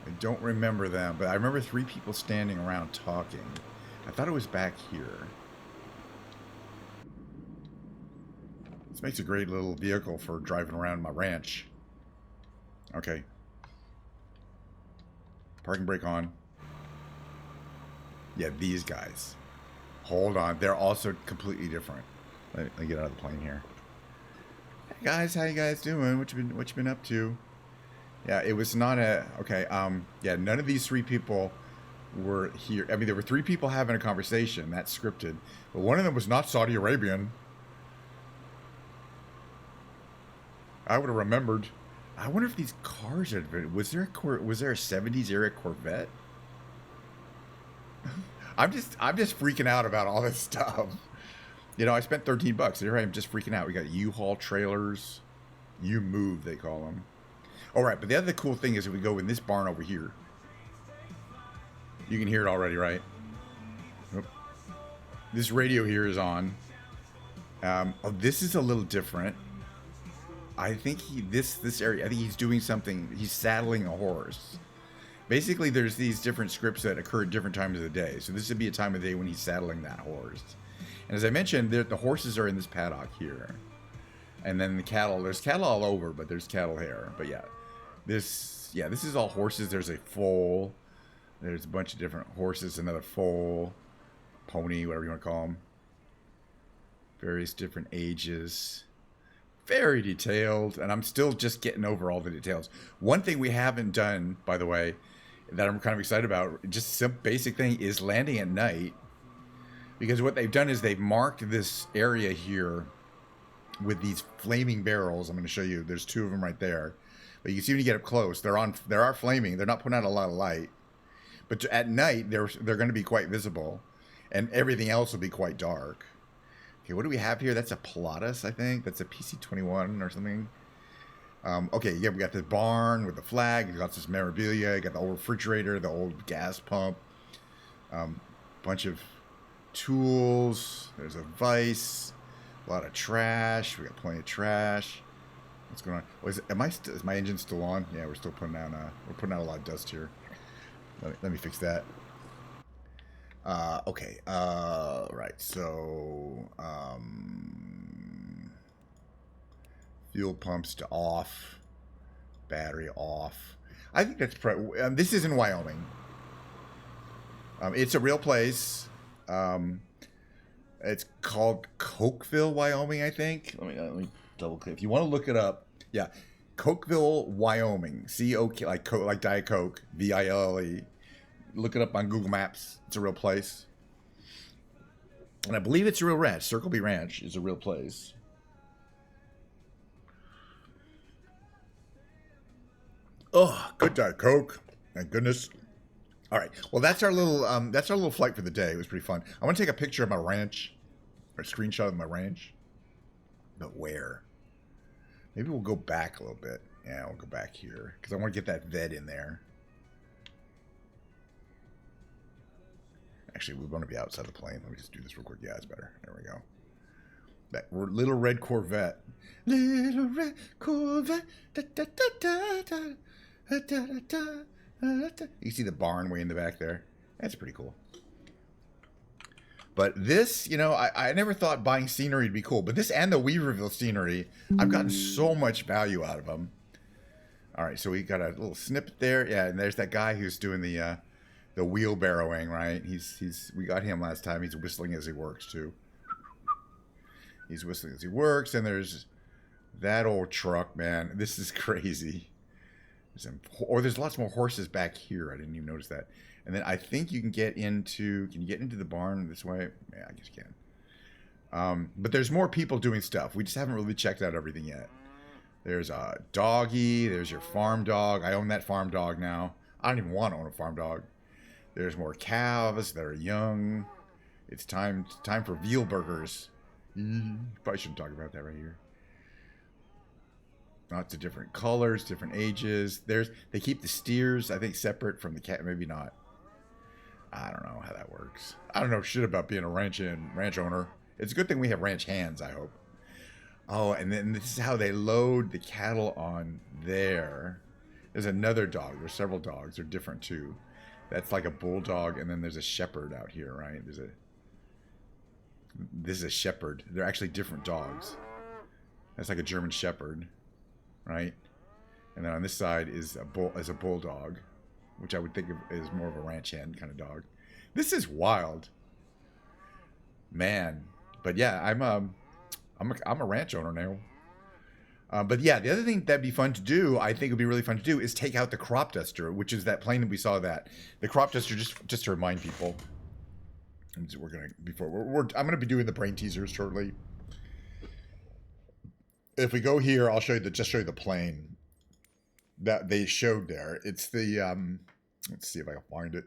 I don't remember them, but I remember 3 people standing around talking. I thought it was back here. This makes a great little vehicle for driving around my ranch. Okay. Parking brake on. Yeah, these guys. Hold on. They're also completely different. Let me get out of the plane here. Guys, how you guys doing? What you been up to? Yeah, it was not a okay. Yeah, none of these three people were here. I mean, there were three people having a conversation. That's scripted, but one of them was not Saudi Arabian. I would have remembered. I wonder if these cars are. Was there a '70s era Corvette? I'm just freaking out about all this stuff. You know, I spent $13. Here I am just freaking out. We got U-Haul trailers. You move, they call them. All right, but the other cool thing is if we go in this barn over here, you can hear it already, right? Oop. This radio here is on. Oh, this is a little different. I think this area. I think he's doing something. He's saddling a horse. Basically, there's these different scripts that occur at different times of the day. So this would be a time of day when he's saddling that horse. And as I mentioned, the horses are in this paddock here. And then the cattle, there's cattle all over, but there's cattle here. But yeah, this is all horses. There's a foal. There's a bunch of different horses, another foal, pony, whatever you want to call them. Various different ages. Very detailed, and I'm still just getting over all the details. One thing we haven't done, by the way, that I'm kind of excited about, just some basic thing, is landing at night. Because what they've done is they've marked this area here with these flaming barrels. I'm going to show you. There's two of them right there. But you can see when you get up close, they are flaming. They're not putting out a lot of light. But at night, they're going to be quite visible. And everything else will be quite dark. Okay, what do we have here? That's a Pilatus, I think. That's a PC-21 or something. Okay, yeah, we got this barn with the flag. You got this memorabilia. You got the old refrigerator, the old gas pump. Bunch of tools. There's a vise. A lot of trash. We got plenty of trash. What's going on? Is my engine still on? Yeah, we're still putting out a lot of dust here. Let me fix that. Okay. Right. So, fuel pumps to off, battery off. I think that's this is in Wyoming. It's a real place. It's called Cokeville, Wyoming, I think. Let me double click. If you want to look it up, yeah, Cokeville, Wyoming. C-O-K, like Diet Coke, V-I-L-L-E. Look it up on Google Maps. It's a real place. And I believe it's a real ranch. Circle B Ranch is a real place. Oh, good Diet Coke. Thank goodness. All right. Well, that's our little flight for the day. It was pretty fun. I want to take a picture of my ranch, or a screenshot of my ranch. But where? Maybe we'll go back a little bit. Yeah, we'll go back here because I want to get that vet in there. Actually, we want to be outside the plane. Let me just do this real quick. Yeah, it's better. There we go. That little red Corvette. Little red Corvette. Da, da, da, da, da, da, da, da, da. You see the barn way in the back there? That's pretty cool. But this, you know, I never thought buying scenery would be cool. But this and the Weaverville scenery, I've gotten so much value out of them. All right, so we got a little snippet there. Yeah, and there's that guy who's doing the wheelbarrowing, right? We got him last time. He's whistling as he works too. He's whistling as he works, and there's that old truck, man. This is crazy. There's lots more horses back here. I didn't even notice that. And then I think you can get into. Can you get into the barn this way? Yeah, I guess you can. But there's more people doing stuff. We just haven't really checked out everything yet. There's a doggy. There's your farm dog. I own that farm dog now. I don't even want to own a farm dog. There's more calves that are young. It's time for veal burgers. Probably shouldn't talk about that right here. Lots of different colors, different ages. They keep the steers, I think, separate from the cat. Maybe not. I don't know how that works. I don't know shit about being a ranch owner. It's a good thing we have ranch hands, I hope. Oh, and then this is how they load the cattle on there. There's another dog. There's several dogs. They're different too. That's like a bulldog, and then there's a shepherd out here, right? This is a shepherd. They're actually different dogs. That's like a German shepherd, right? And then on this side is a bulldog, which I would think of as more of a ranch hand kind of dog. This is wild, man. But yeah, I'm a ranch owner now. But yeah, the other thing that'd be fun to do, I think would be really fun to do, is take out the crop duster, which is that plane that we saw. That the crop duster, just to remind people, we're gonna I'm gonna be doing the brain teasers shortly. If we go here, I'll show you just show you the plane that they showed there. It's the let's see if I can find it.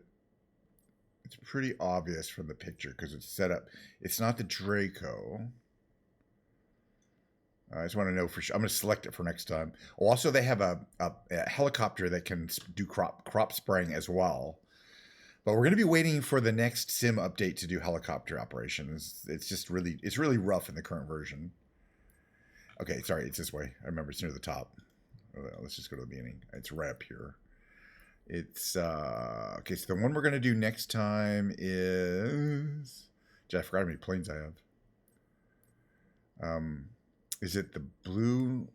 It's pretty obvious from the picture because it's set up. It's not the Draco. I just want to know for sure. I'm going to select it for next time. Oh, also, they have a helicopter that can do crop spraying as well. But we're going to be waiting for the next sim update to do helicopter operations. It's really rough in the current version. Okay, sorry, it's this way. I remember it's near the top. Let's just go to the beginning. It's right up here. It's okay. So the one we're going to do next time is. I forgot how many planes I have. Is it the blue?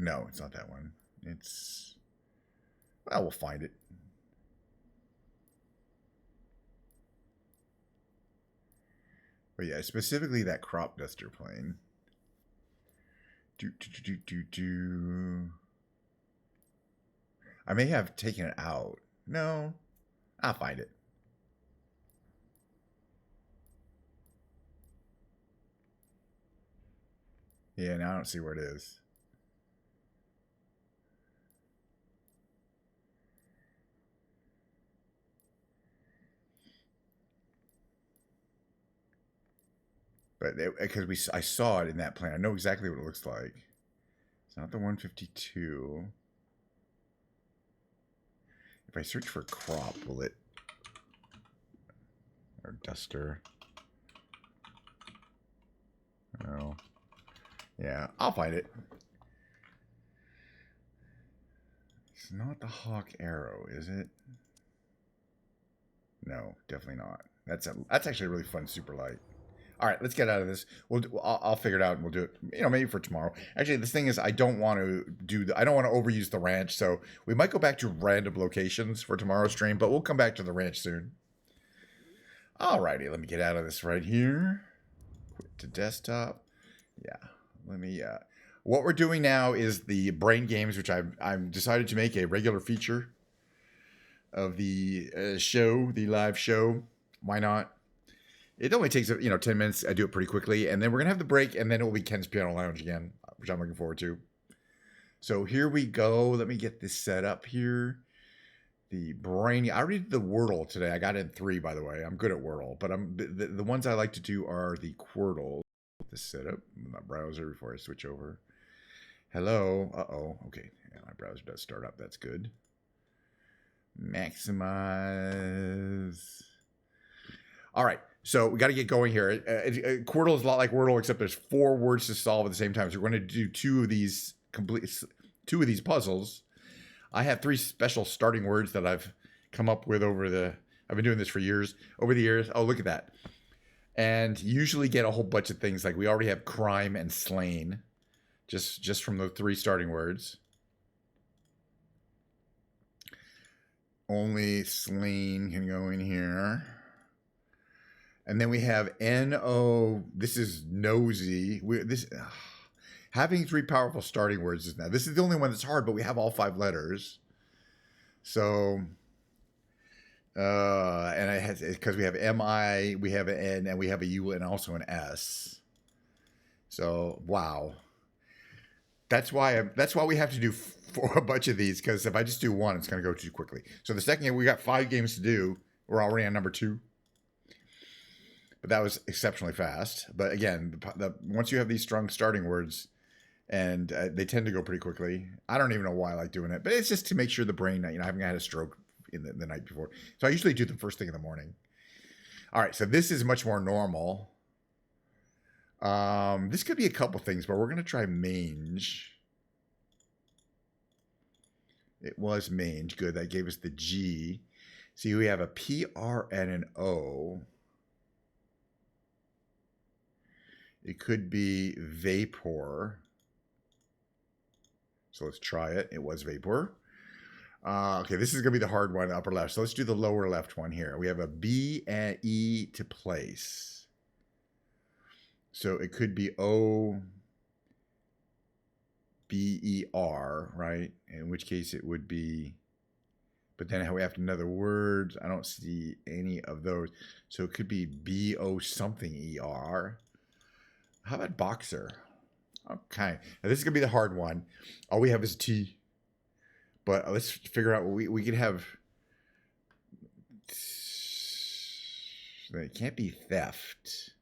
No, it's not that one. It's. Well, we'll find it. But yeah, specifically that crop duster plane. I may have taken it out. No, I'll find it. Yeah, now I don't see where it is. But because I saw it in that plan, I know exactly what it looks like. It's not the 152. If I search for crop, will it? Or duster? Oh, yeah, I'll find it. It's not the Hawk Arrow, is it? No, definitely not. That's actually a really fun super light. All right, let's get out of this. I'll figure it out and we'll do it. Maybe for tomorrow. Actually, this thing is I don't want to overuse the ranch, so we might go back to random locations for tomorrow's stream, but we'll come back to the ranch soon. All righty, let me get out of this right here. Quit to desktop. Yeah, let me. What we're doing now is the brain games, which I've decided to make a regular feature of the show, the live show. Why not? It only takes 10 minutes. I do it pretty quickly, and then we're gonna have the break, and then it will be Ken's Piano Lounge again, which I'm looking forward to. So here we go. Let me get this set up here. The brain. I already did the Wordle today. I got in 3, by the way. I'm good at Wordle, but the ones I like to do are the Quirtle. This setup in my browser before I switch over. Hello. Okay. Yeah, my browser does start up. That's good. Maximize. All right. So we got to get going here. Quirtle is a lot like Wordle, except there's 4 words to solve at the same time. So we're going to do 2 of these puzzles. I have 3 special starting words that I've come up with I've been doing this for years. Over the years. Oh, look at that. And usually get a whole bunch of things. Like we already have crime and slain. Just from the 3 starting words. Only slain can go in here. And then we have N-O. This is nosy. Having 3 powerful starting words is now. This is the only one that's hard, but we have all 5 letters. So, and I had because we have M-I, we have an N, and we have a U, and also an S. So wow. That's why we have to do a bunch of these, because if I just do one, it's going to go too quickly. So the second game, we got 5 games to do. We're already on number 2. But that was exceptionally fast. But again, once you have these strong starting words, and they tend to go pretty quickly. I don't even know why I like doing it, but it's just to make sure the brain, I haven't had a stroke in the night before. So I usually do the first thing in the morning. All right, so this is much more normal. This could be a couple things, but we're going to try mange. It was mange. Good. That gave us the G. See, we have a P, R, and an O. It could be vapor. So let's try it. It was vapor. Okay, this is going to be the hard one, upper left. So let's do the lower left one here. We have a B and E to place. So it could be O. B-E-R, right? In which case it would be, but then we have another words. I don't see any of those. So it could be B-O something E-R. How about boxer? Okay. Now this is going to be the hard one. All we have is T. But let's figure out what we could have. It can't be theft.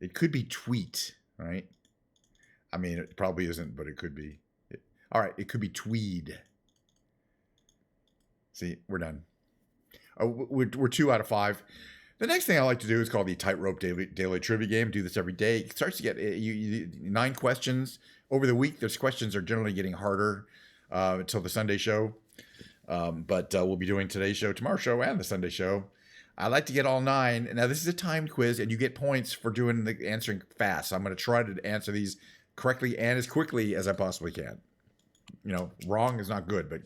It could be tweet, right? I mean, it probably isn't, but it could be. All right, it could be tweed. See, we're done. Oh, we're 2 out of 5. The next thing I like to do is called the Tightrope Daily Trivia Game. Do this every day. It starts to get 9 questions. Over the week, those questions are generally getting harder until the Sunday show. But we'll be doing today's show, tomorrow's show, and the Sunday show. I like to get all 9. Now, this is a timed quiz, and you get points for doing the answering fast. So I'm going to try to answer these correctly and as quickly as I possibly can. You know, wrong is not good, but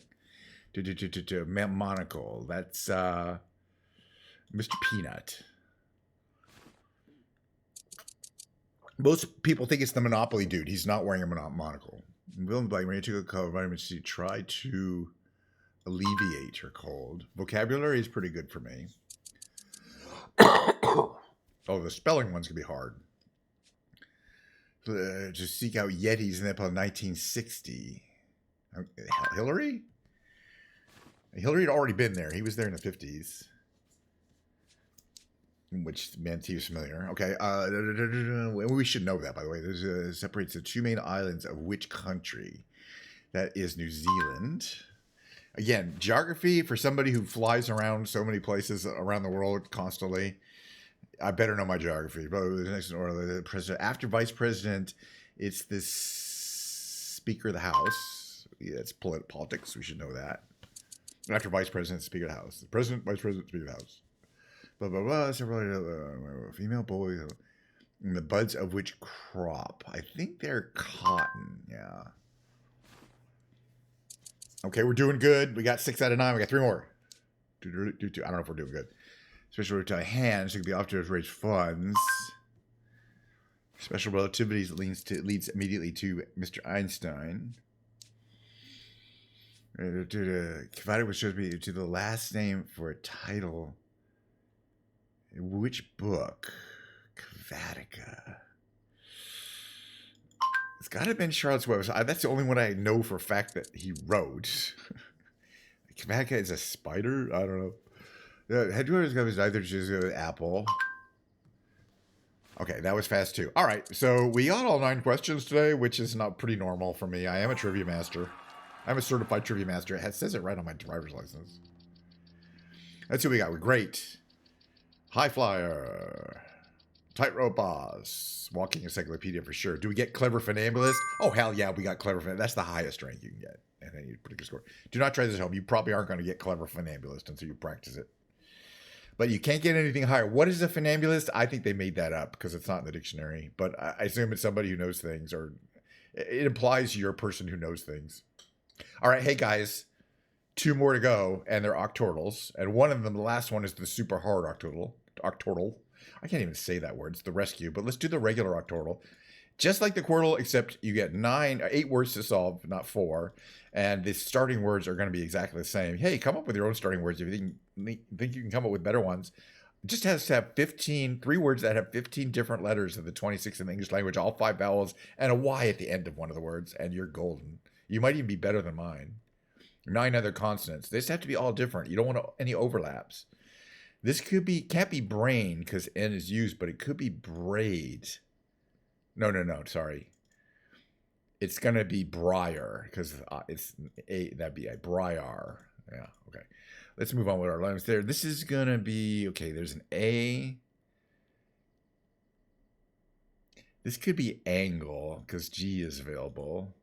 monocle. That's Mr. Peanut. Most people think it's the Monopoly dude. He's not wearing a monocle. William Blake, when you took a color vitamin C, try to alleviate her cold. Vocabulary is pretty good for me. Oh, the spelling one's gonna be hard. To seek out Yetis in Nepal in 1960. Hillary? Hillary had already been there. He was there in the 50s. Which meant he was familiar. Okay. We should know that, by the way. There's separates the 2 main islands of which country? That is New Zealand. Again, geography for somebody who flies around so many places around the world constantly. I better know my geography. But the next order, the president, after vice president, it's this Speaker of the House. Yeah, it's politics. We should know that. After vice president, Speaker of the House. President, vice president, Speaker of the House. Blah, blah, blah. Several female boys. And the buds of which crop? I think they're cotton. Yeah. Okay, we're doing good. We got 6 out of 9. We got 3 more. I don't know if we're doing good. Special relativity hands. So it could be off to raise funds. Special relativity leads immediately to Mr. Einstein. Kvatic, which shows me to the last name for a title. Which book? Kvatica. It's got to have been Charlotte's Web. That's the only one I know for a fact that he wrote. Kvatica is a spider? I don't know. The headquarters is either just Apple. Okay, that was fast too. All right, so we got all 9 questions today, which is not pretty normal for me. I am a trivia master. I'm a certified trivia master. It says it right on my driver's license. That's who we got. We're great. High flyer. Tightrope boss. Walking encyclopedia for sure. Do we get clever funambulist? Oh, hell yeah, we got clever funambulist. That's the highest rank you can get. And then you put a good score. Do not try this at home. You probably aren't going to get clever funambulist until you practice it. But you can't get anything higher. What is a funambulist? I think they made that up because it's not in the dictionary. But I assume it's somebody who knows things, or it implies you're a person who knows things. All right, hey guys, 2 more to go, and they're octordals. And one of them, the last one, is the super hard octordal. I can't even say that word. It's the rescue. But let's do the regular octordal. Just like the Quirtle, except you get 8 words to solve, not 4. And the starting words are going to be exactly the same. Hey, come up with your own starting words if you think you can come up with better ones. It just has to have 3 words that have 15 different letters of the 26 in the English language, all 5 vowels, and a Y at the end of one of the words, and you're golden. You might even be better than mine. 9 other consonants. They just have to be all different. You don't want any overlaps. This can't be brain because N is used, but it could be braid. No, sorry. It's going to be briar because that'd be a briar. Yeah, okay. Let's move on with our letters there. This is going to be, okay, there's an A. This could be angle because G is available.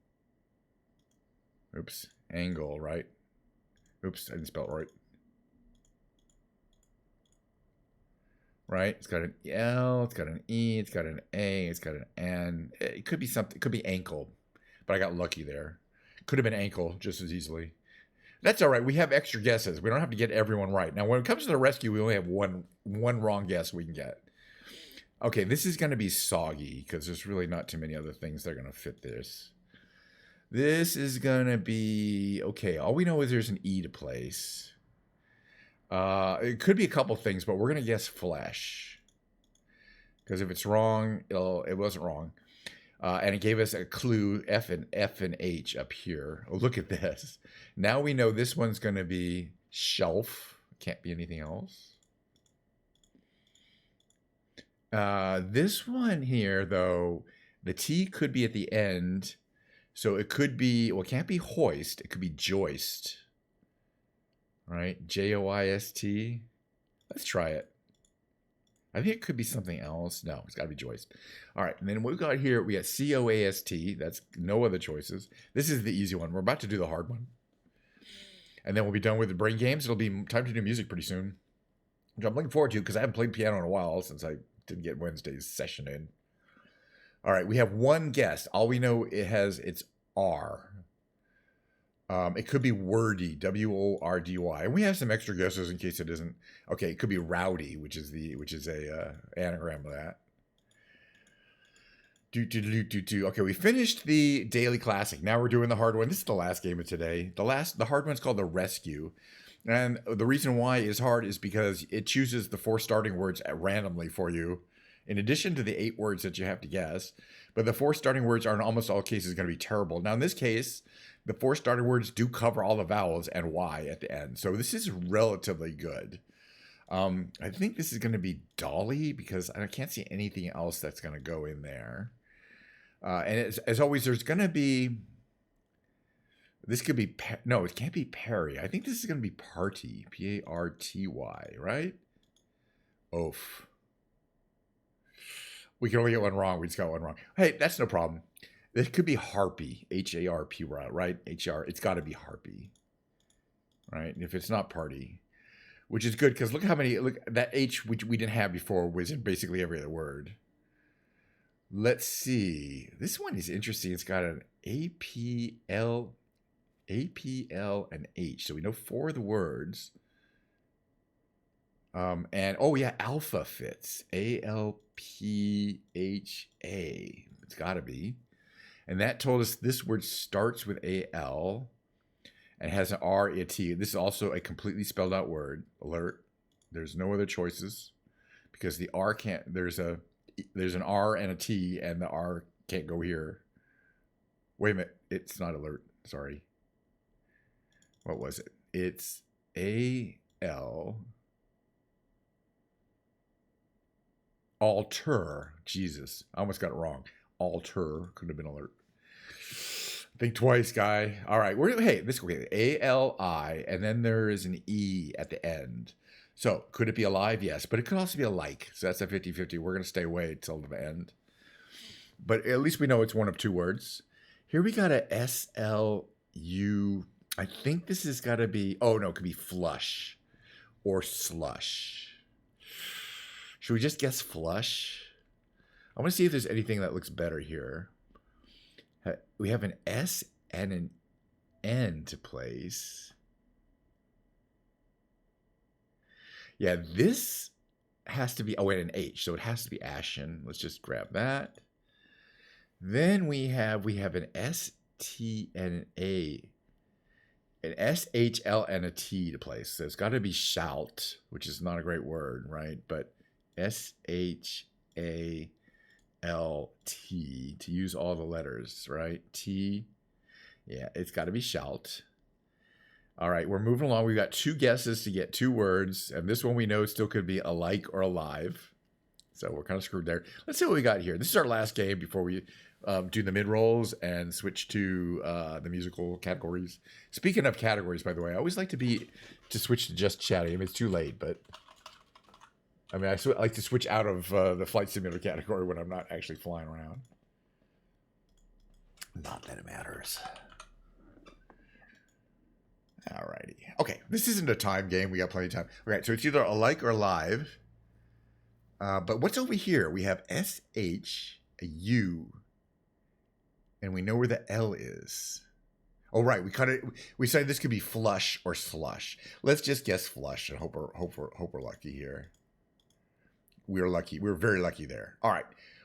Oops, angle, right? Oops, I didn't spell it right. Right? It's got an L, it's got an E, it's got an A, it's got an N. It could be something, it could be ankle, but I got lucky there. Could have been ankle just as easily. That's all right. We have extra guesses. We don't have to get everyone right. Now, when it comes to the rescue, we only have one wrong guess we can get. Okay, this is going to be soggy because there's really not too many other things that are going to fit this. This is going to be, okay, all we know is there's an E to place. It could be a couple things, but we're going to guess flesh. Because if it's wrong, it wasn't wrong. And it gave us a clue, F and H up here. Oh, look at this. Now we know this one's going to be shelf. Can't be anything else. This one here, though, the T could be at the end. So it could be, well, it can't be hoist. It could be joist. Right? Joist. Let's try it. I think it could be something else. No, it's got to be joist. All right. And then what we got here, we got coast. That's no other choices. This is the easy one. We're about to do the hard one. And then we'll be done with the brain games. It'll be time to do music pretty soon, which I'm looking forward to because I haven't played piano in a while since I didn't get Wednesday's session in. All right. We have one guess. All we know it's R. It could be wordy, W-O-R-D-Y, and we have some extra guesses in case it isn't. Okay, it could be rowdy, which is a anagram of that. Okay, we finished the daily classic. Now we're doing the hard one. This is the last game of today. The hard one's called the rescue, and the reason why it's hard is because it chooses the 4 starting words randomly for you, in addition to the 8 words that you have to guess. But the 4 starting words are in almost all cases going to be terrible. Now in this case, the 4 starting words do cover all the vowels and Y at the end. So this is relatively good. I think this is going to be Dolly because I can't see anything else that's going to go in there. And as always, there's going to be... This could be... No, it can't be Perry. I think this is going to be Party. P-A-R-T-Y, right? Oof. We can only get one wrong. We just got one wrong. Hey, that's no problem. It could be Harpy, H-A-R-P, right? H-R. It's got to be Harpy, right? If it's not Party, which is good because look how many. Look, that H which we didn't have before was in basically every other word. Let's see. This one is interesting. It's got an A-P-L, and H. So we know 4 of the words. And oh yeah, alpha fits. A-L-P-H-A. It's got to be. And that told us this word starts with A-L and has an R, a T. This is also a completely spelled out word. Alert. There's no other choices because the R can't, there's an R and a T and the R can't go here. Wait a minute. It's not alert. Sorry. What was it? It's A-L. Alter. Jesus. I almost got it wrong. Alter. Could have been alert. Think twice, guy. All right. Hey, this is okay. A-L-I, and then there is an E at the end. So, could it be alive? Yes. But it could also be a like. So, that's a 50-50. We're going to stay away till the end. But at least we know it's one of 2 words. Here we got a S-L-U. I think this has got to be... Oh, no. It could be flush or slush. Should we just guess flush? I want to see if there's anything that looks better here. We have an S and an N to place. Yeah, this has to be... Oh, and an H. So it has to be ashen. Let's just grab that. Then we have an S, T, and an A. An S, H, L, and a T to place. So it's got to be shout, which is not a great word, right? But S-H-A... L-T to use all the letters, right? T. Yeah, it's got to be shout. All right, we're moving along. We've got 2 guesses to get 2 words, and this one we know still could be alike or alive. So we're kind of screwed there. Let's see what we got here. This is our last game before we do the mid-rolls and switch to the musical categories. Speaking of categories, by the way, I always like to switch to just chatting. I mean, it's too late, but... I mean, I like to switch out of the flight simulator category when I'm not actually flying around. Not that it matters. Alrighty. Okay, this isn't a time game. We got plenty of time. Okay, so it's either alike or live. But what's over here? We have S-H, a U, and we know where the L is. Oh, right. We said this could be flush or slush. Let's just guess flush and hope we're lucky here. we were lucky. We were very lucky there. All right.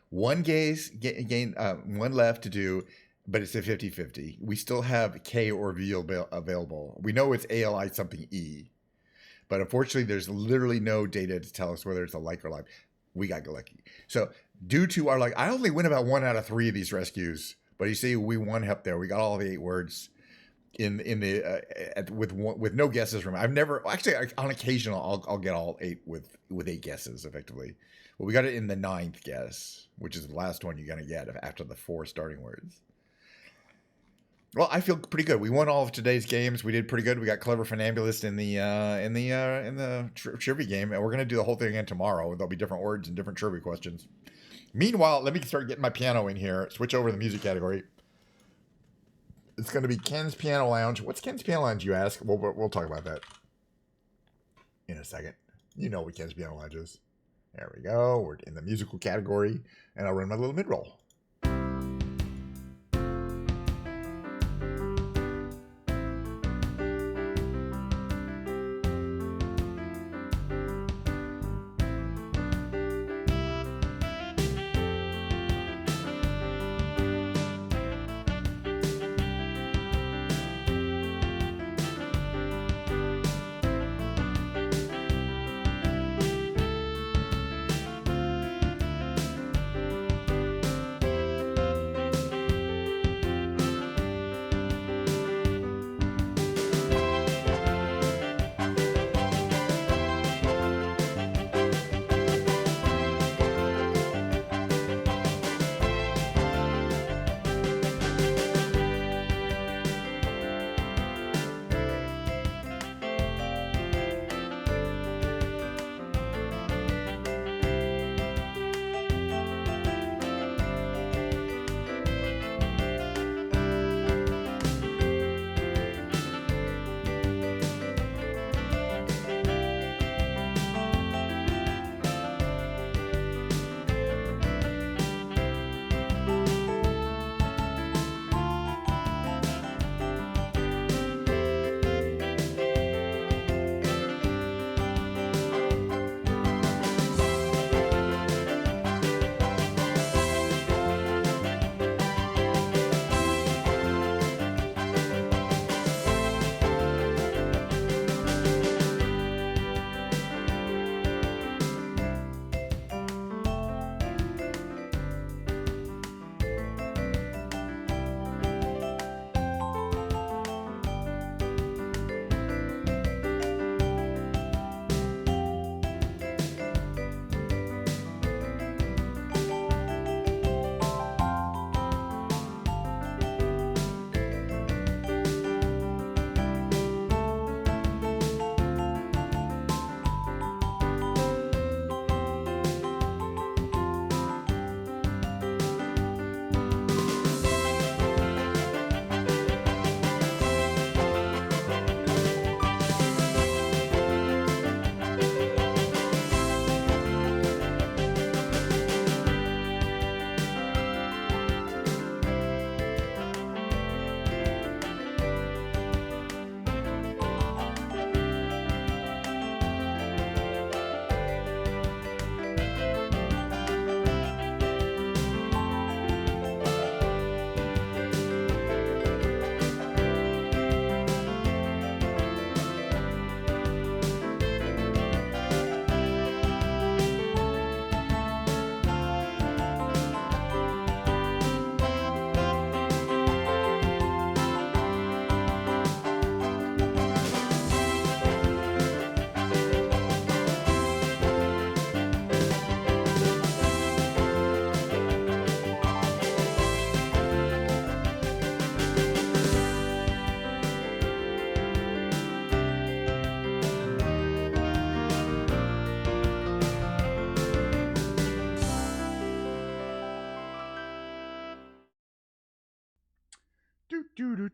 One one left to do, but it's a 50-50. We still have K or V available. We know it's ALI something E, but unfortunately, there's literally no data to tell us whether it's a like or like. We got lucky. So due to our luck, I only win about 1 out of 3 of these rescues. But you see, we won up there. We got all the 8 words in the with no guesses from. I've never actually on occasion I'll get all 8 with 8 guesses effectively. Well, we got it in the 9th guess, which is the last one you're gonna get after the 4 starting words. Well, I feel pretty good. We won all of today's games. We did pretty good. We got Clever Funambulist in the trivia game, and we're gonna do the whole thing again tomorrow. There'll be different words and different trivia questions. Meanwhile, let me start getting my piano in here. Switch over to the music category. It's going to be Ken's Piano Lounge. What's Ken's Piano Lounge, you ask? We'll talk about that in a second. You know what Ken's Piano Lounge is. There we go. We're in the musical category, and I'll run my little mid-roll.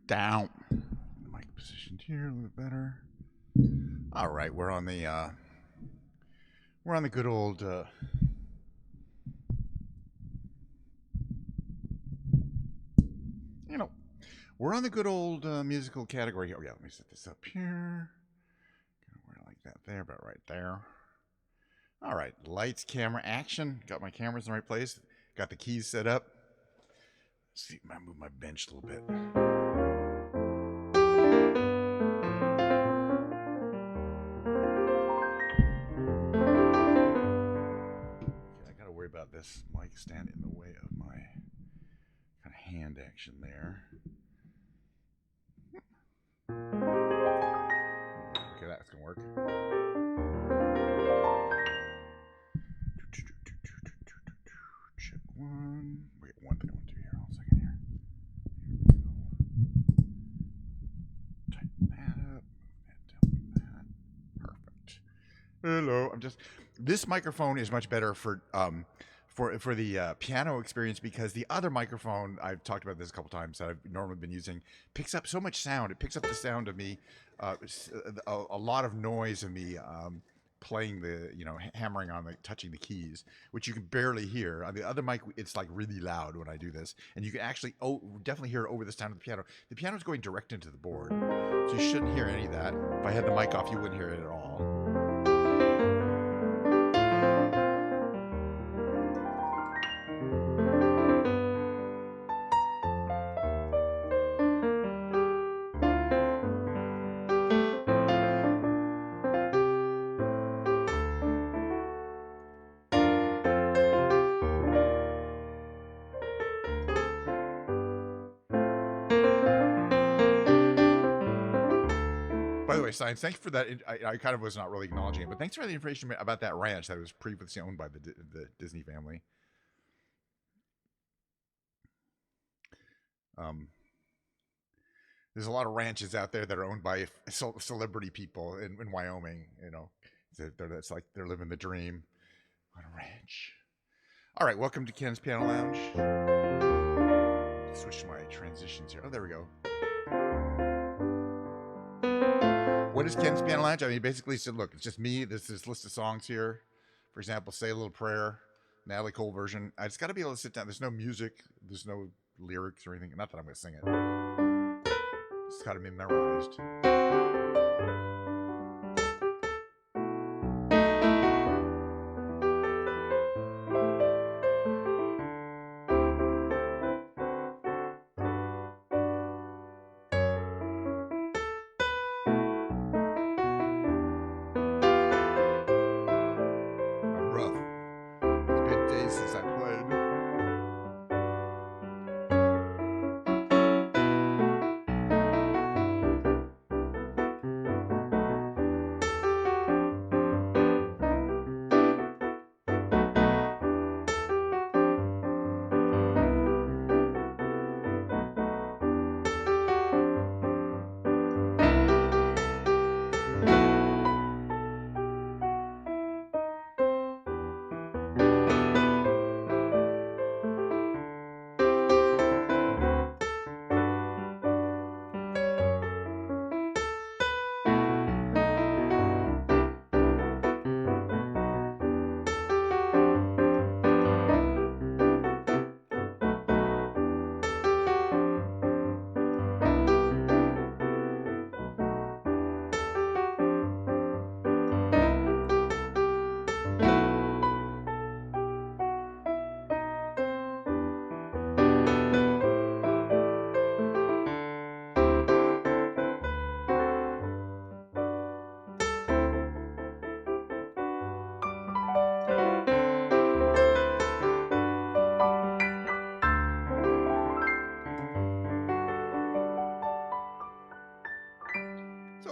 Down. Mic positioned here a little bit better. All right, we're on the good old we're on the good old musical category here. Oh yeah, let me set this up here. Gonna wear it like that there, about right there. All right, lights, camera, action. Got my cameras in the right place. Got the keys set up. Let's see, I move my bench a little bit. Okay, I gotta worry about this mic stand in the way of my kind of hand action there. Okay, that's gonna work. Check one. Wait, one thing I want to do here. Hold on a second here. Here we go. Tighten that up. Move that down like that. Perfect. Hello. This microphone is much better for the piano experience because the other microphone, I've talked about this a couple times, that I've normally been using, picks up so much sound. It picks up the sound of me, a lot of noise of me playing hammering on touching the keys, which you can barely hear. On the other mic, it's like really loud when I do this, and you can actually definitely hear it over the sound of the piano. The piano's going direct into the board, so you shouldn't hear any of that. If I had the mic off, you wouldn't hear it at all. By the way, Science, thanks for that. I kind of was not really acknowledging it, but thanks for the information about that ranch that was previously owned by the Disney family. There's a lot of ranches out there that are owned by celebrity people in Wyoming. It's like they're living the dream on a ranch. All right, welcome to Ken's Piano Lounge. Switch my transitions here. Oh, there we go. What is Ken's Piano Lounge? I mean, basically said, look, it's just me. This is a list of songs here. For example, Say a Little Prayer, Natalie Cole version. I just got to be able to sit down. There's no music. There's no lyrics or anything. Not that I'm going to sing it. It's got to be memorized.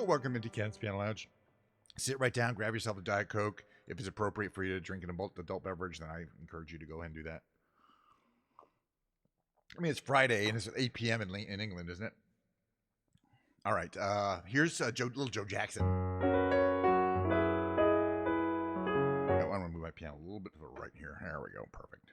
Welcome into Ken's Piano Lounge. Sit right down, grab yourself a Diet Coke. If it's appropriate for you to drink an adult beverage, then I encourage you to go ahead and do that. I mean, it's Friday, and it's 8 p.m. in England, isn't it? All right, here's little Joe Jackson. I want to move my piano a little bit to the right here. There we go, perfect.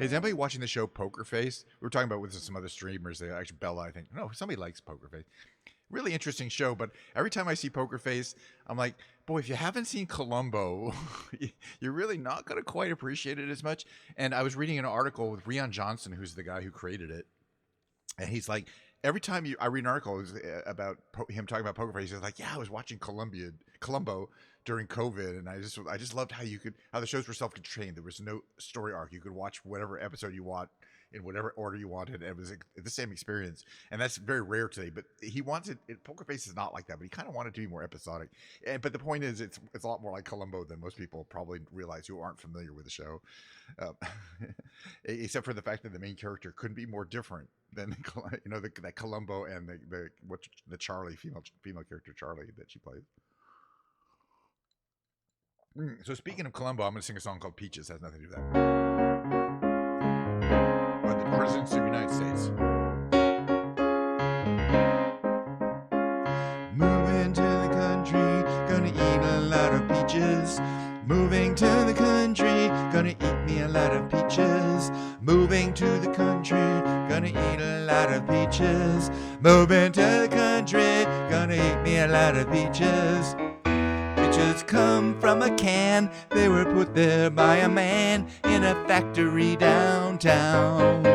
Is anybody watching the show Poker Face? We were talking about with some other streamers. They actually Bella, I think. No, somebody likes Poker Face. Really interesting show, but every time I see Poker Face, I'm like, boy, if you haven't seen Columbo, you're really not going to quite appreciate it as much. And I was reading an article with Rian Johnson, who's the guy who created it, and he's like, every time I read an article about him talking about Poker Face, he's like, yeah, I was watching Columbo during COVID, and I just loved how the shows were self-contained. There was no story arc. You could watch whatever episode you want in whatever order you wanted. It was the same experience, and that's very rare today. But he wants it. Poker Face is not like that, but he kind of wanted to be more episodic. But the point is, it's a lot more like Columbo than most people probably realize who aren't familiar with the show, except for the fact that the main character couldn't be more different than that Columbo and the Charlie female character Charlie that she plays. So speaking of Columbo, I'm going to sing a song called Peaches. It has nothing to do with that. But the presidents of the United States. Moving to the country, gonna eat a lot of peaches. Moving to the country, gonna eat me a lot of peaches. Moving to the country, gonna eat a lot of peaches. Moving to the country, gonna eat me a lot of peaches. Peaches come from a can, they were put there by a man in a factory downtown.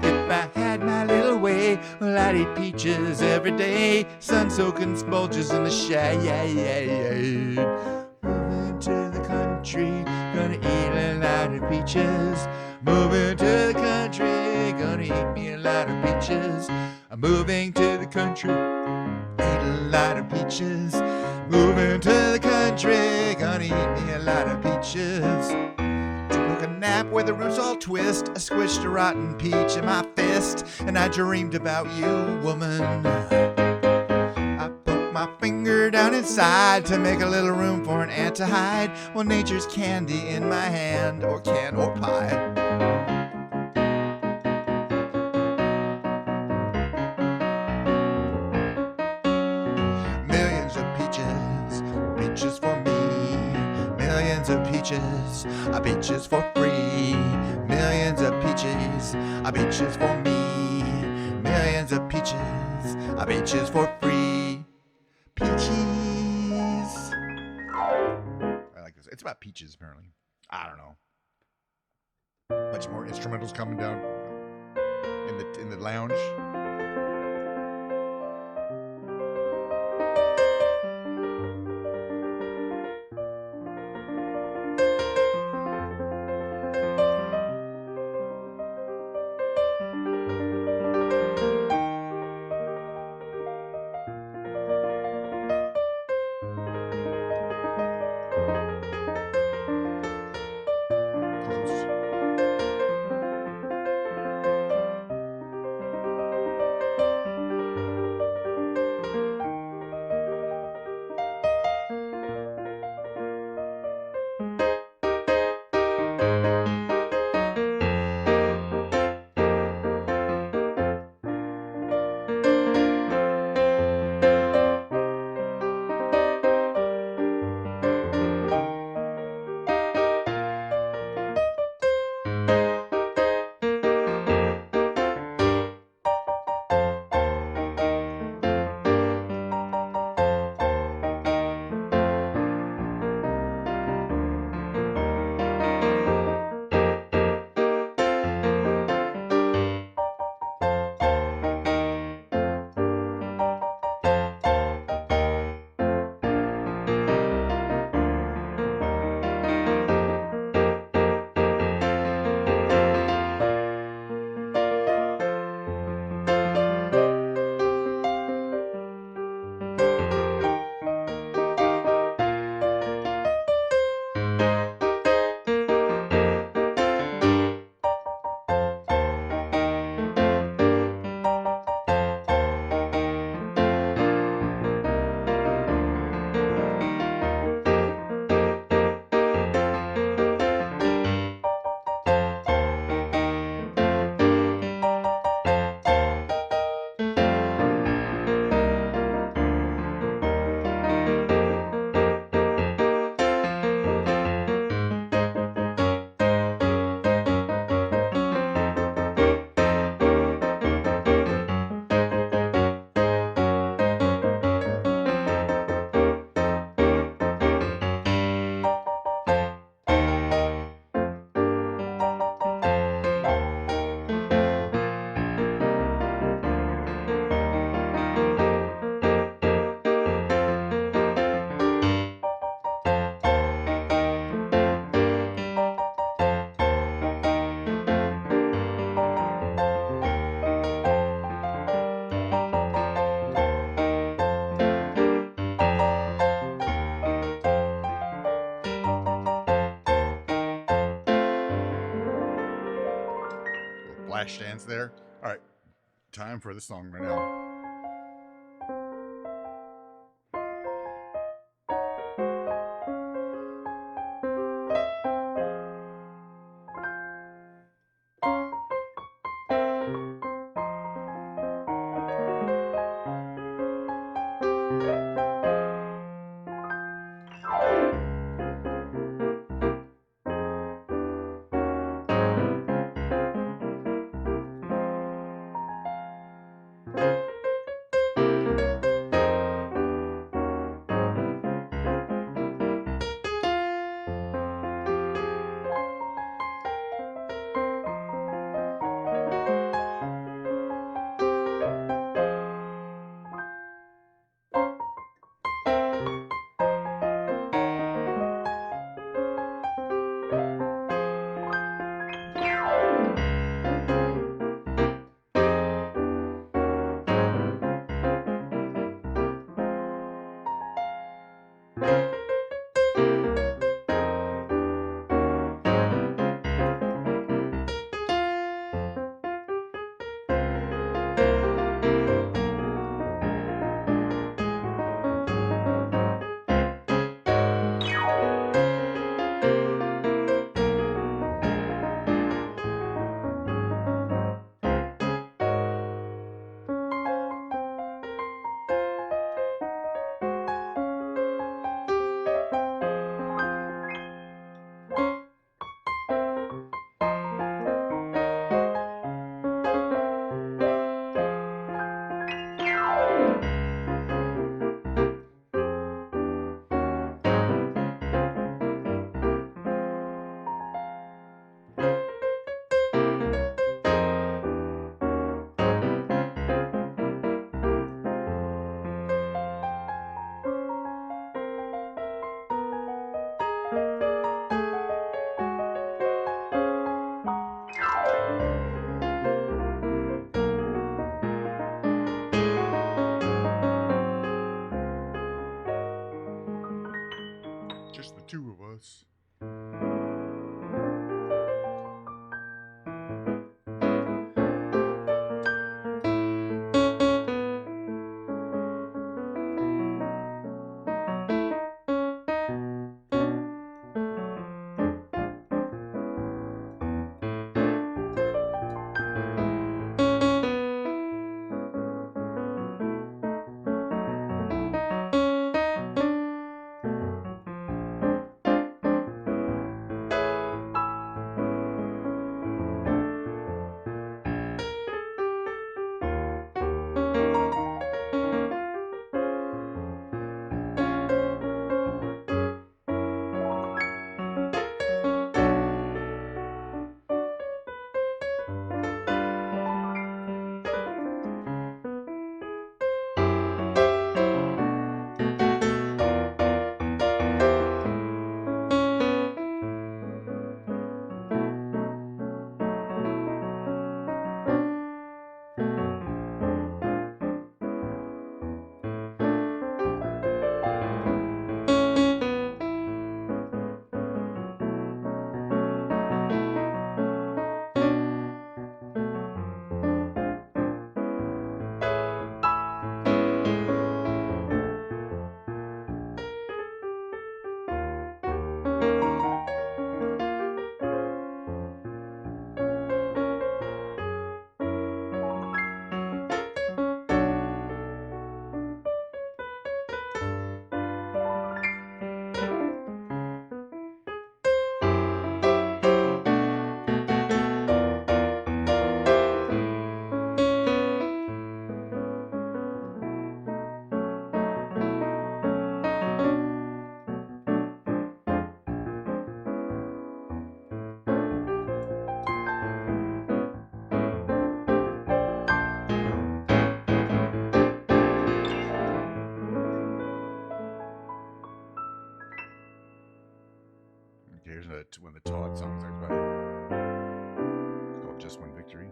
If I had my little way, well, I'd eat peaches every day, sun-soaking bulges in the shade. Moving to the country, gonna eat a lot of peaches. Moving to the country, gonna eat me a lot of peaches. I'm moving to the country, eat a lot of peaches. Moving to the country, gonna eat me a lot of peaches. Took a nap where the roots all twist. I squished a rotten peach in my fist, and I dreamed about you, woman. I poked my finger down inside to make a little room for an ant to hide. Well, nature's candy in my hand, or can or pie. Peaches for me, millions of peaches, peaches for free. Millions of peaches, peaches for me, millions of peaches, peaches for free. Peaches. I like this. It's about peaches, apparently. I don't know. Much more instrumentals coming down in the lounge. flash dance there. All right, time for the song right now. Just the two of us. Here's one of the Todd songs I play. It's called Just One Victory.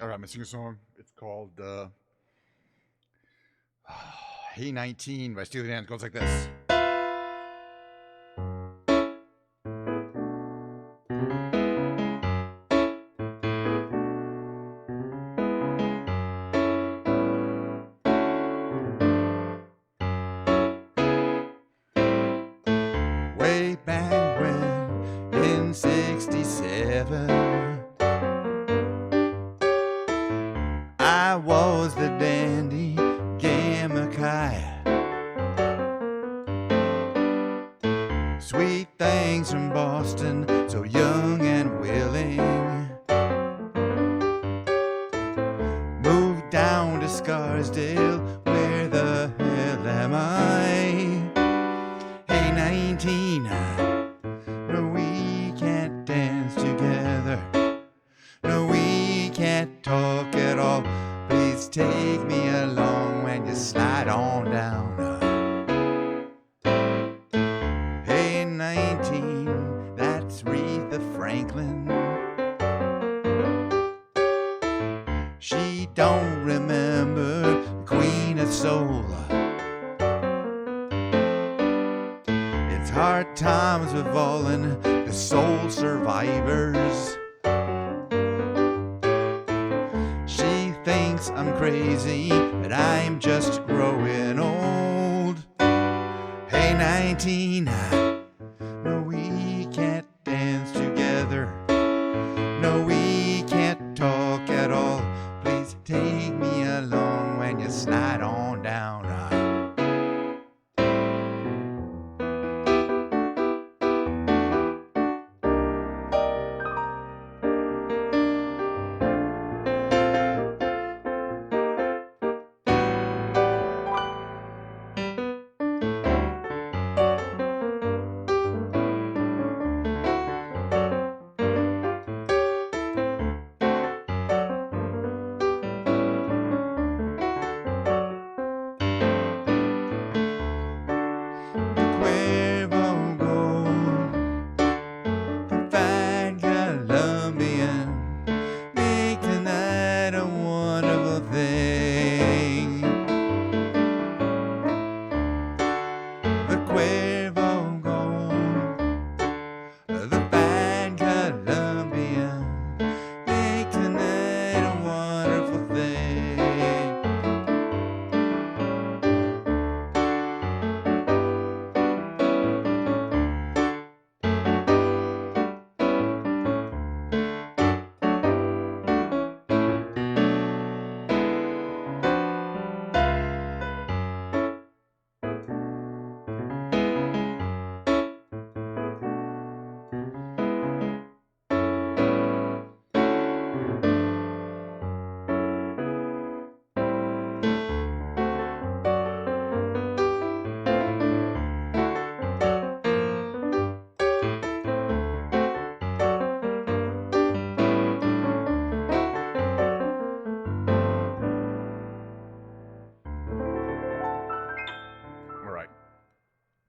All right, I'm gonna sing a song. It's called Hey 19 by Steely Dan. It goes like this. Way back when, in 67, I was the dandy Gamakai. Sweet things from Boston, so young and willing. Moved down to Scarsdale, where the hell am I? Hey 19, no we can't dance together. No we can't talk at all. Please take me along when you slide on down. Hey 19, that's Aretha Franklin. She don't remember the Queen of Soul. It's hard times with all the soul survivors. She thinks I'm crazy, but I'm just growing old. Hey 19, no we can't dance together. No we can't talk at all. Please take me along when you slide on down.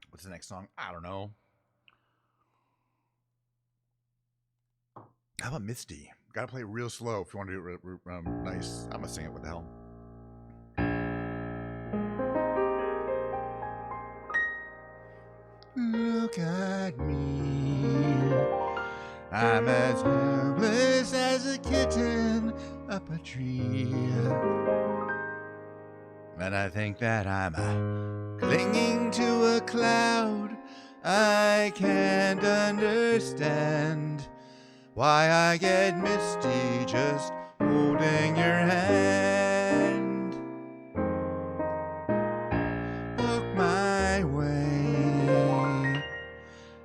What's the next song? I don't know. How about Misty? Gotta play it real slow if you want to do it nice. I'm gonna sing it. What the hell? Look at me. I'm as helpless as a kitten up a tree. And I think that I'm clinging to a cloud. I can't understand why I get misty just holding your hand. Look my way,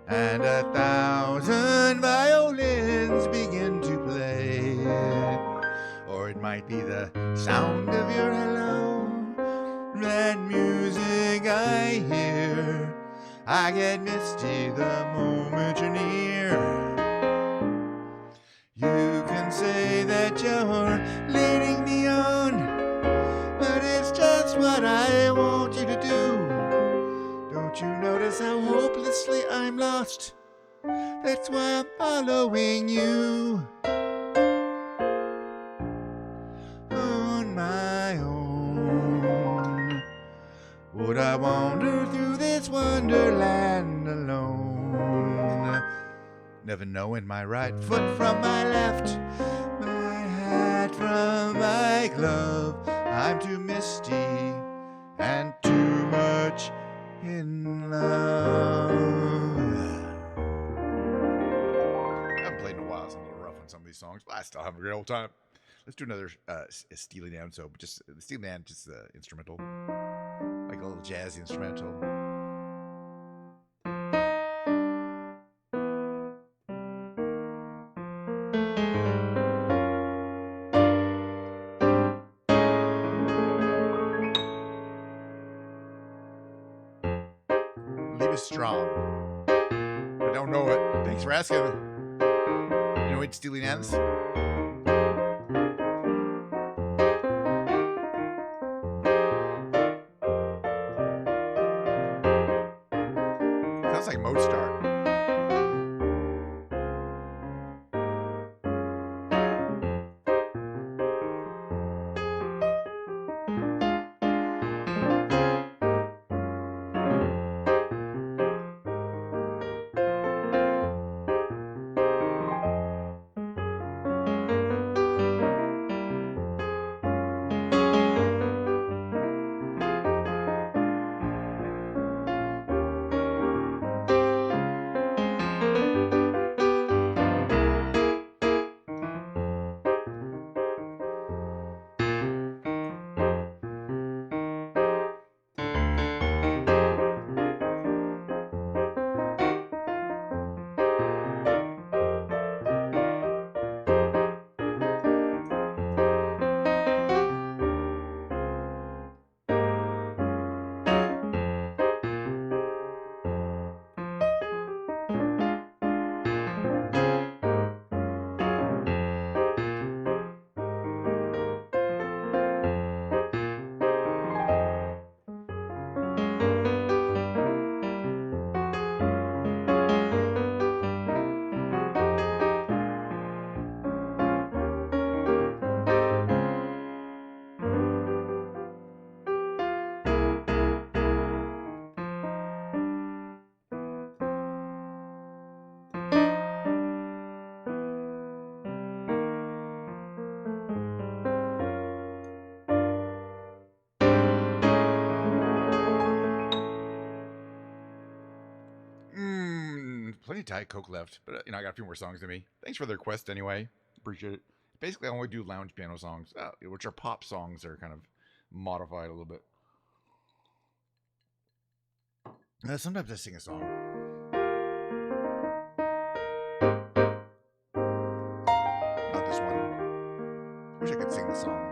and 1,000 violins begin to play. Or it might be the sound of your hello, that music I hear. I get misty the moment you're near. You can say that you're leading me on, but it's just what I want you to do. Don't you notice how hopelessly I'm lost? That's why I'm following you. would I wander through this wonderland alone? Never knowing my right foot from my left, my hat from my glove. I'm too misty and too much in love. I haven't played in a while, so I'm a little rough on some of these songs, but I still have a great old time. Let's do another Steely Dan. So, just the Steely Dan, just the instrumental, like a little jazzy instrumental. Leave us strong. I don't know it. Thanks for asking. You know what Steely Dan's? Sounds like Mozart. Plenty of Diet Coke left, but I got a few more songs to me. Thanks for the request anyway. Appreciate it. Basically, I only do lounge piano songs, which are pop songs that are kind of modified a little bit. Sometimes I sing a song. Not this one. Wish I could sing the song.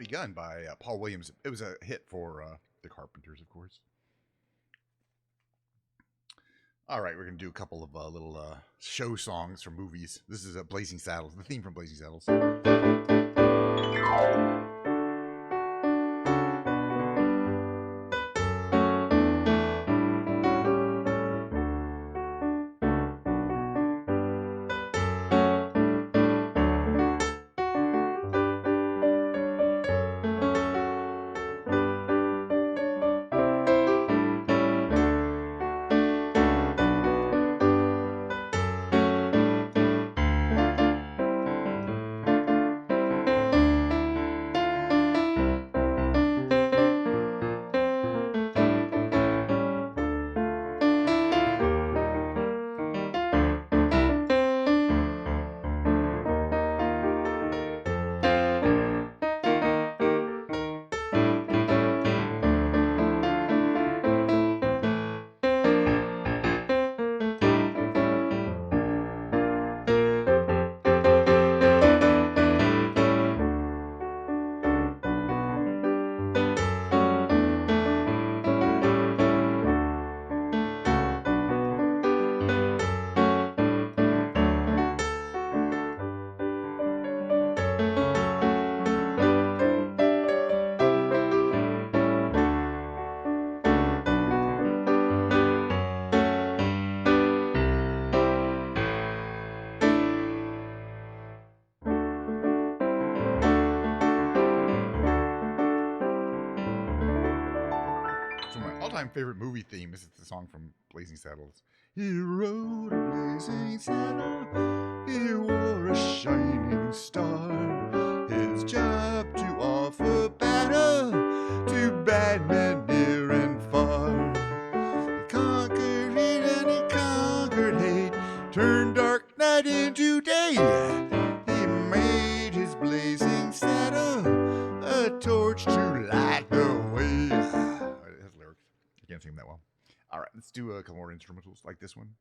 Begun by Paul Williams. It was a hit for the Carpenters, of course. All right, we're going to do a couple of little show songs from movies. This is Blazing Saddles, the theme from Blazing Saddles. All-time favorite movie theme. This is the song from Blazing Saddles. He rode a blazing saddle, he wore a shining star. His job to offer battle to bad men near and far. He conquered it and he conquered hate, turned dark night into day. He made his blazing saddle a torch to light the way. I can't sing that well. All right, let's do a couple more instrumentals like this one.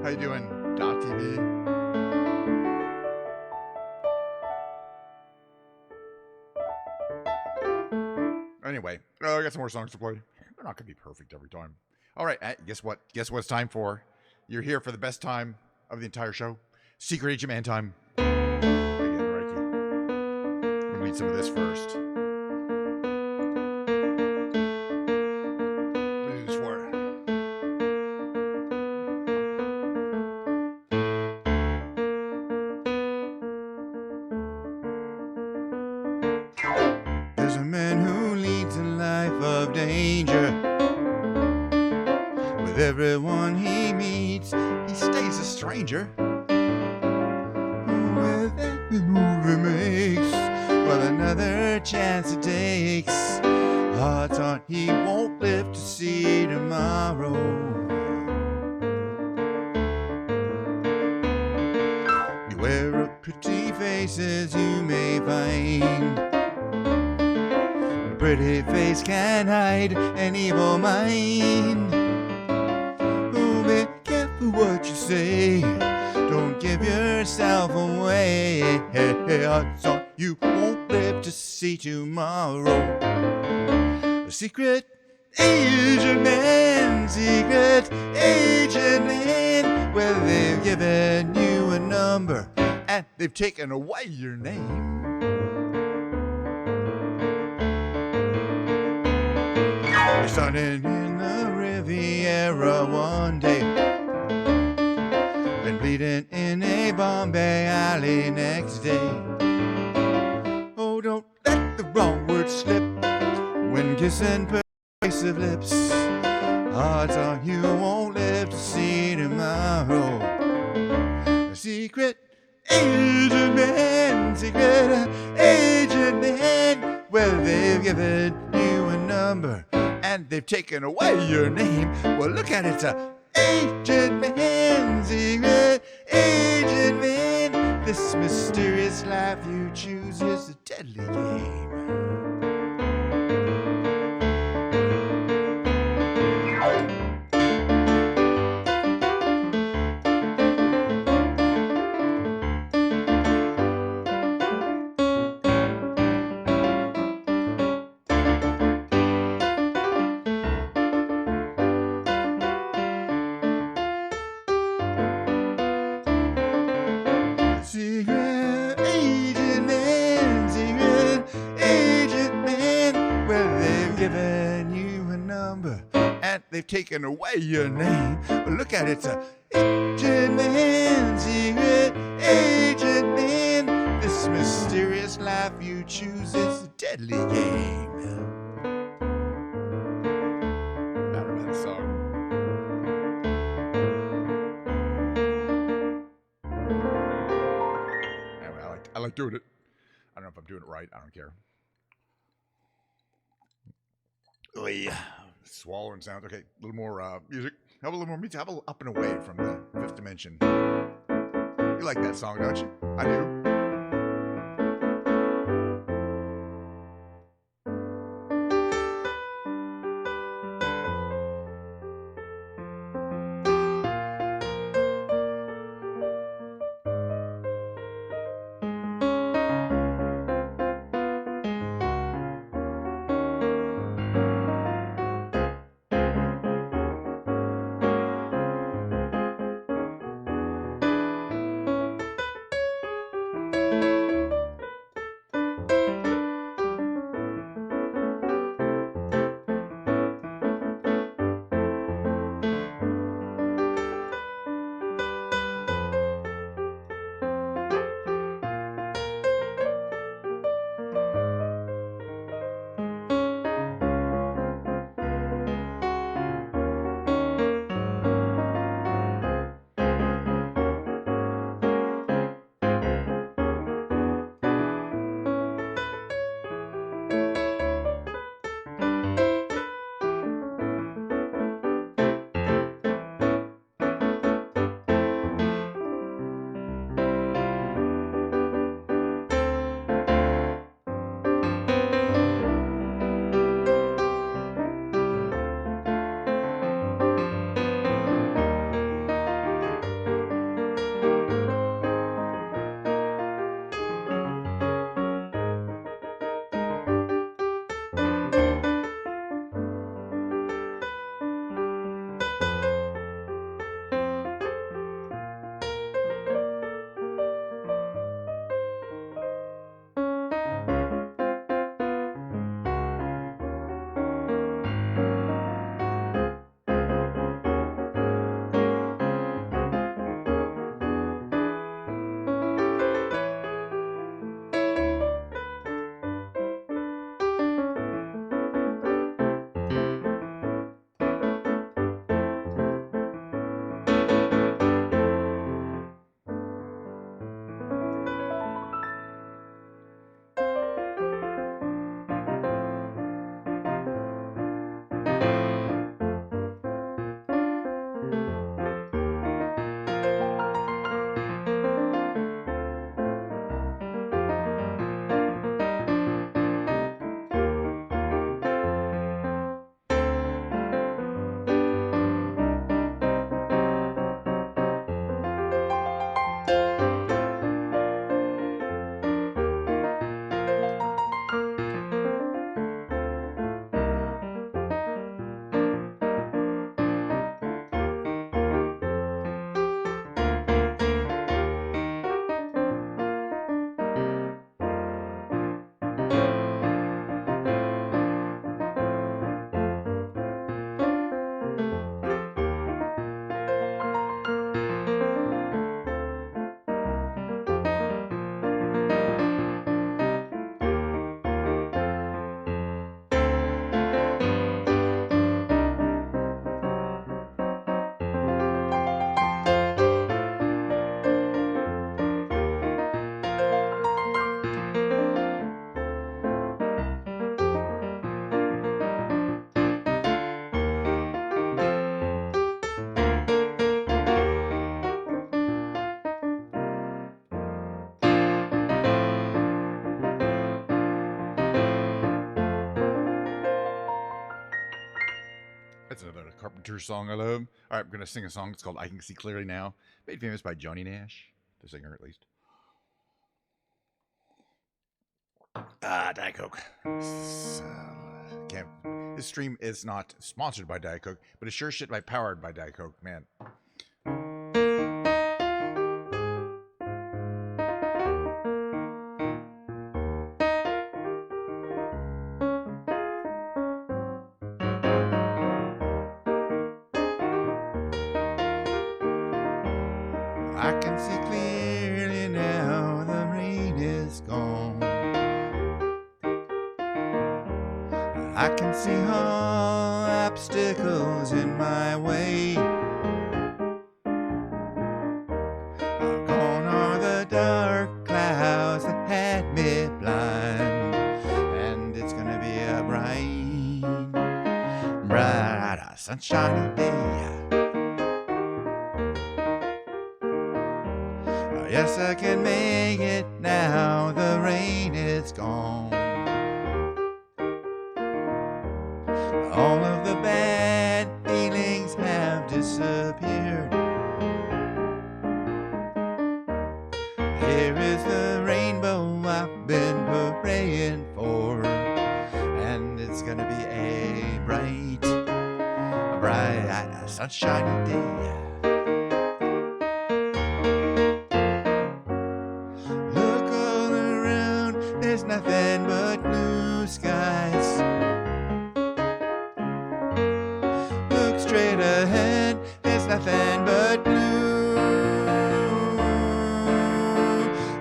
How you doing, .tv? Anyway, I got some more songs to play. They're not going to be perfect every time. All right, guess what? Guess what it's time for? You're here for the best time of the entire show. Secret Agent Man time. Again, right here. When we read some of this first. Let me do this for it. There's a man who leads a life of danger. With everyone he meets, he stays a stranger. With every move he makes, well, another chance he takes. Odds on he won't live to see tomorrow. Beware of pretty faces you may find. A pretty face can hide an evil mind. Oh, be careful what you say. Don't give yourself away. Odds on you won't live to see tomorrow. A secret agent man, secret agent man. Well, they've given you a number and they've taken away your name. You're starting in the Riviera one day, been bleeding in a Bombay alley next day. Oh, don't let the wrong word slip when kissing persuasive lips. Odds on you won't live to see tomorrow. A secret agent man, secret agent man. Well, they've given you a number and they've taken away your name. Well, look at it, agent man, secret agent man. This mysterious life you choose is a deadly game. Secret agent man, secret agent man. Well, they've given you a number and they've taken away your name. But look at it, it's a agent man, secret agent man. This mysterious life you choose is a deadly game. Not a bad song. I like doing it. I don't know if I'm doing it right. I don't care. Oy. Swallowing sounds. Okay, a little more music. Have a little more music. Have a little up and away from the fifth dimension. You like that song, don't you? I do. That's another Carpenter song I love. All right, I'm gonna sing a song. It's called "I Can See Clearly Now," made famous by Joni Nash, the singer at least. Diet Coke. This stream is not sponsored by Diet Coke, but it's sure shit by powered by Diet Coke. Man, I can see clearly now the rain is gone. I can see all obstacles in my way. Gone are the dark clouds that had me blind, and it's gonna be a bright, sunshiny day. Yes, I can make it now, the rain is gone. All of the bad feelings have disappeared. Here is the rainbow I've been praying for, and it's gonna be a bright, sunshiny day. Look all around, there's nothing but blue skies. Look straight ahead, there's nothing but blue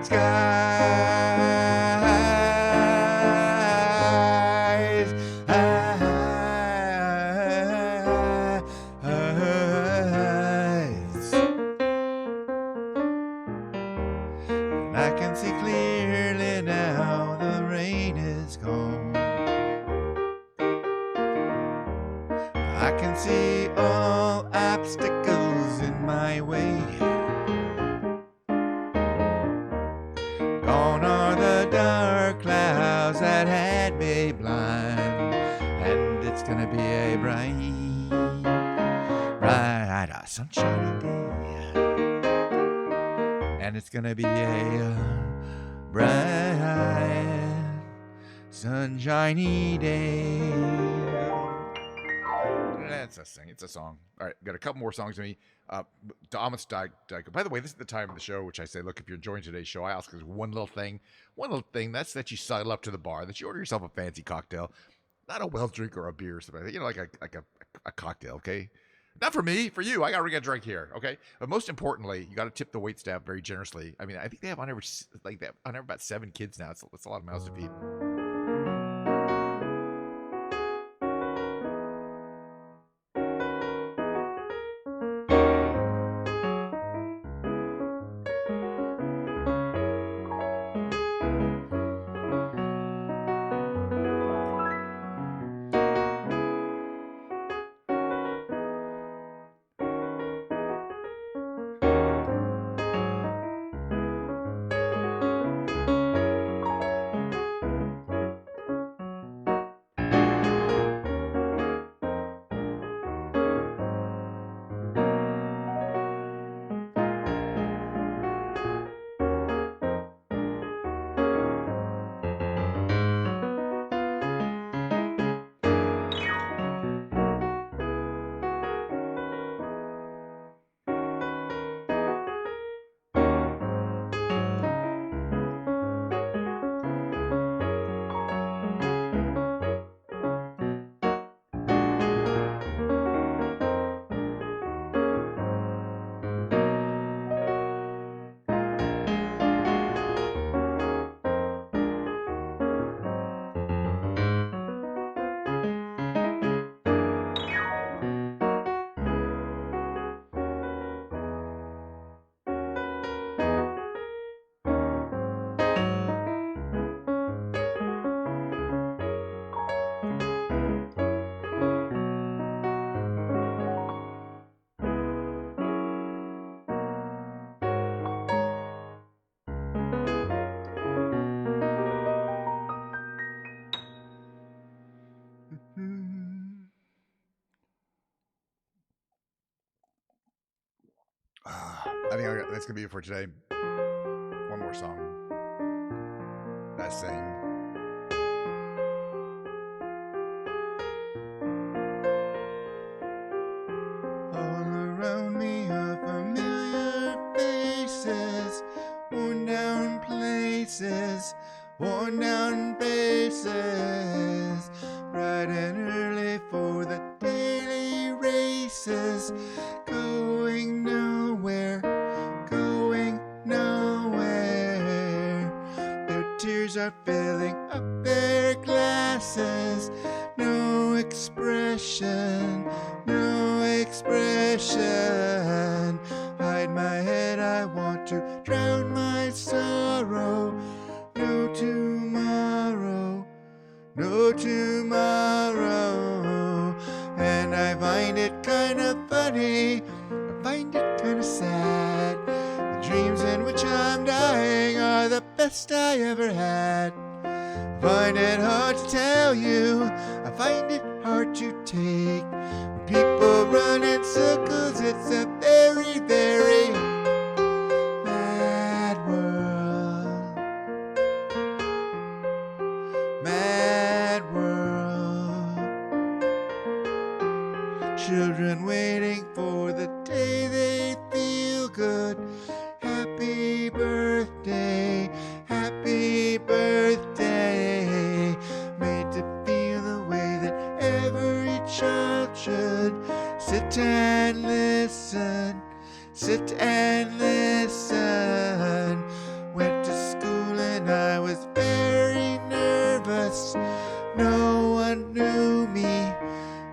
skies. And I can see clearly now, the rain is gone. I can see all obstacles in my way. Gone are the dark clouds that had me blind, and it's gonna be a bright, sunshiny day. And it's gonna be a bright, sunshiny day. That's a sing. It's a song. All right, got a couple more songs to me. Almost died. By the way, this is the time of the show which I say, look, if you're enjoying today's show, I ask is one little thing. That's that you sidle up to the bar, that you order yourself a fancy cocktail, not a well drink or a beer or something. Like a cocktail, okay? Not for me, for you. I got to get a drink here, okay? But most importantly, you got to tip the wait staff very generously. I mean, I think they have on average about 7 kids now. It's a lot of mouths to feed. I think that's gonna be it for today. One more song. That sing. All around me are familiar faces, worn down places, worn down faces. Bright and early for the daily races, going nowhere, going nowhere. Their tears are filling up their glasses, no expression, no expression. Hide my head, I want to drown my sorrow. No tomorrow, no tomorrow. And I find it kind of funny, I find it kind of sad. The dreams in which I'm dying are the best I ever had. I find it hard to tell you, I find it hard to take. When people run in circles, it's a very, very mad world. Mad world. Children waiting for the day they feel good. Happy birthday, happy birthday. Made to feel the way that every child should. Sit and listen, sit and listen. Went to school and I was very nervous. No one knew me,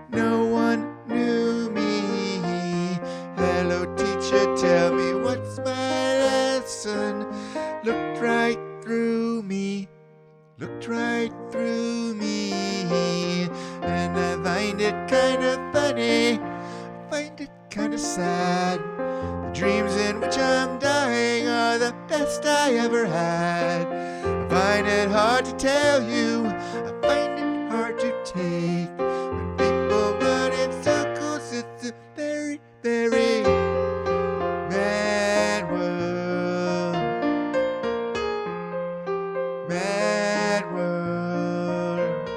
no one knew me. Hello teacher, tell me what's my lesson. Looked right through me, looked right through me. And I find it kind of funny, find it kind of sad. The dreams in which I'm dying are the best I ever had. I find it hard to tell you, I find it hard to take. When people run in circles, it's a very, very mad world. Mad world.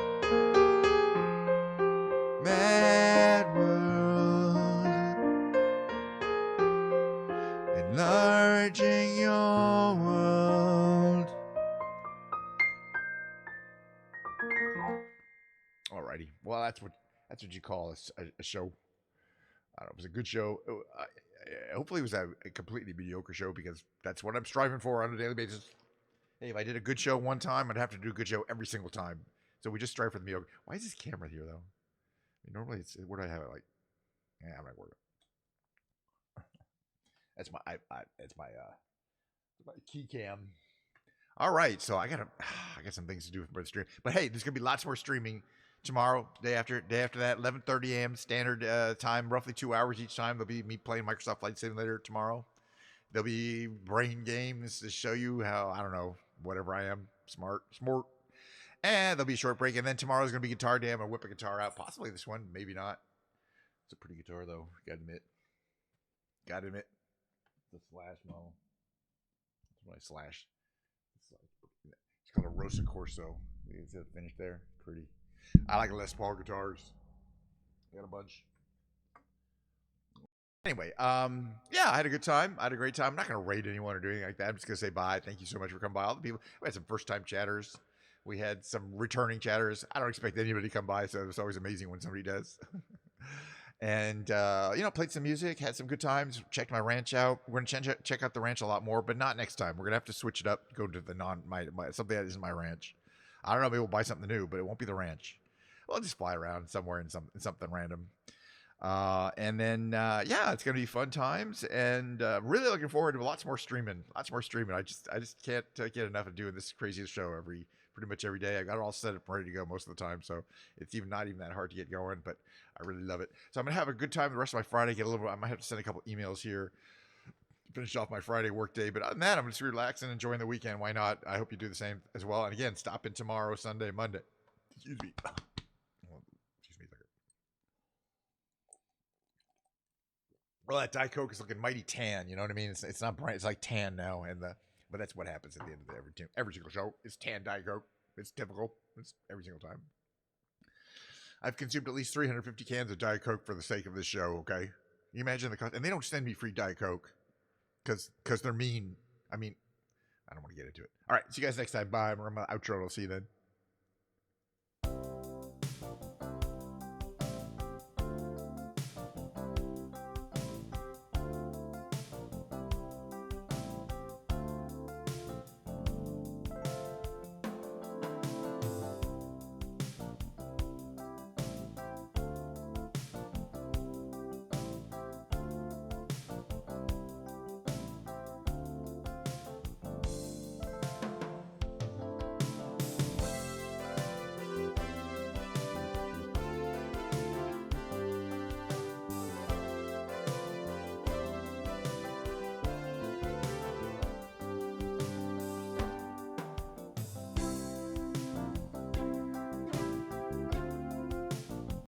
Mad world. Enlarging your world. Alrighty. Well, that's what you call a show. I don't know. It was a good show. Hopefully, it was a completely mediocre show because that's what I'm striving for on a daily basis. Hey, if I did a good show one time, I'd have to do a good show every single time. So we just strive for the mediocre. Why is this camera here though? I mean, normally, it's where do I have it? Like, yeah, I'm not worried. That's my iPod. That's my key cam. All right, so I got some things to do for the stream. But hey, there's gonna be lots more streaming tomorrow, day after that, 11:30 a.m. standard time, roughly 2 hours each time. There'll be me playing Microsoft Flight Simulator tomorrow. There'll be brain games to show you how, I don't know, whatever I am, smart. And there'll be a short break, and then tomorrow's gonna be Guitar Day. I'm gonna whip a guitar out, possibly this one, maybe not. It's a pretty guitar though. Gotta admit. The slash model. That's what I slash. It's called a Rosa Corso. You can see the finish there. Pretty. I like Les Paul guitars. I got a bunch. Anyway, yeah, I had a good time. I had a great time. I'm not going to rate anyone or do anything like that. I'm just going to say bye. Thank you so much for coming by. All the people. We had some first-time chatters. We had some returning chatters. I don't expect anybody to come by, so it's always amazing when somebody does. And, played some music, had some good times, checked my ranch out. We're going to check out the ranch a lot more, but not next time. We're going to have to switch it up, go to the something that isn't my ranch. I don't know, maybe we'll buy something new, but it won't be the ranch. We'll just fly around somewhere in something random. And then, it's going to be fun times, and really looking forward to lots more streaming. I just can't get enough of doing this craziest show pretty much every day. I got it all set up and ready to go most of the time, so it's not even that hard to get going, but I really love it. So I'm going to have a good time the rest of my Friday, I might have to send a couple emails here, finish off my Friday work day, but other than that, I'm just relaxing and enjoying the weekend. Why not? I hope you do the same as well. And again, stop in tomorrow, Sunday, Monday. Excuse me. Excuse me a second. Well, that Diet Coke is looking mighty tan. You know what I mean? It's not bright. It's like tan now, but that's what happens at the end of every single show. It's tan Diet Coke. It's typical. It's every single time. I've consumed at least 350 cans of Diet Coke for the sake of this show. Okay, you imagine the cost, and they don't send me free Diet Coke because they're mean. I mean, I don't want to get into it. All right, see you guys next time. Bye. I'm on my outro. I'll see you then.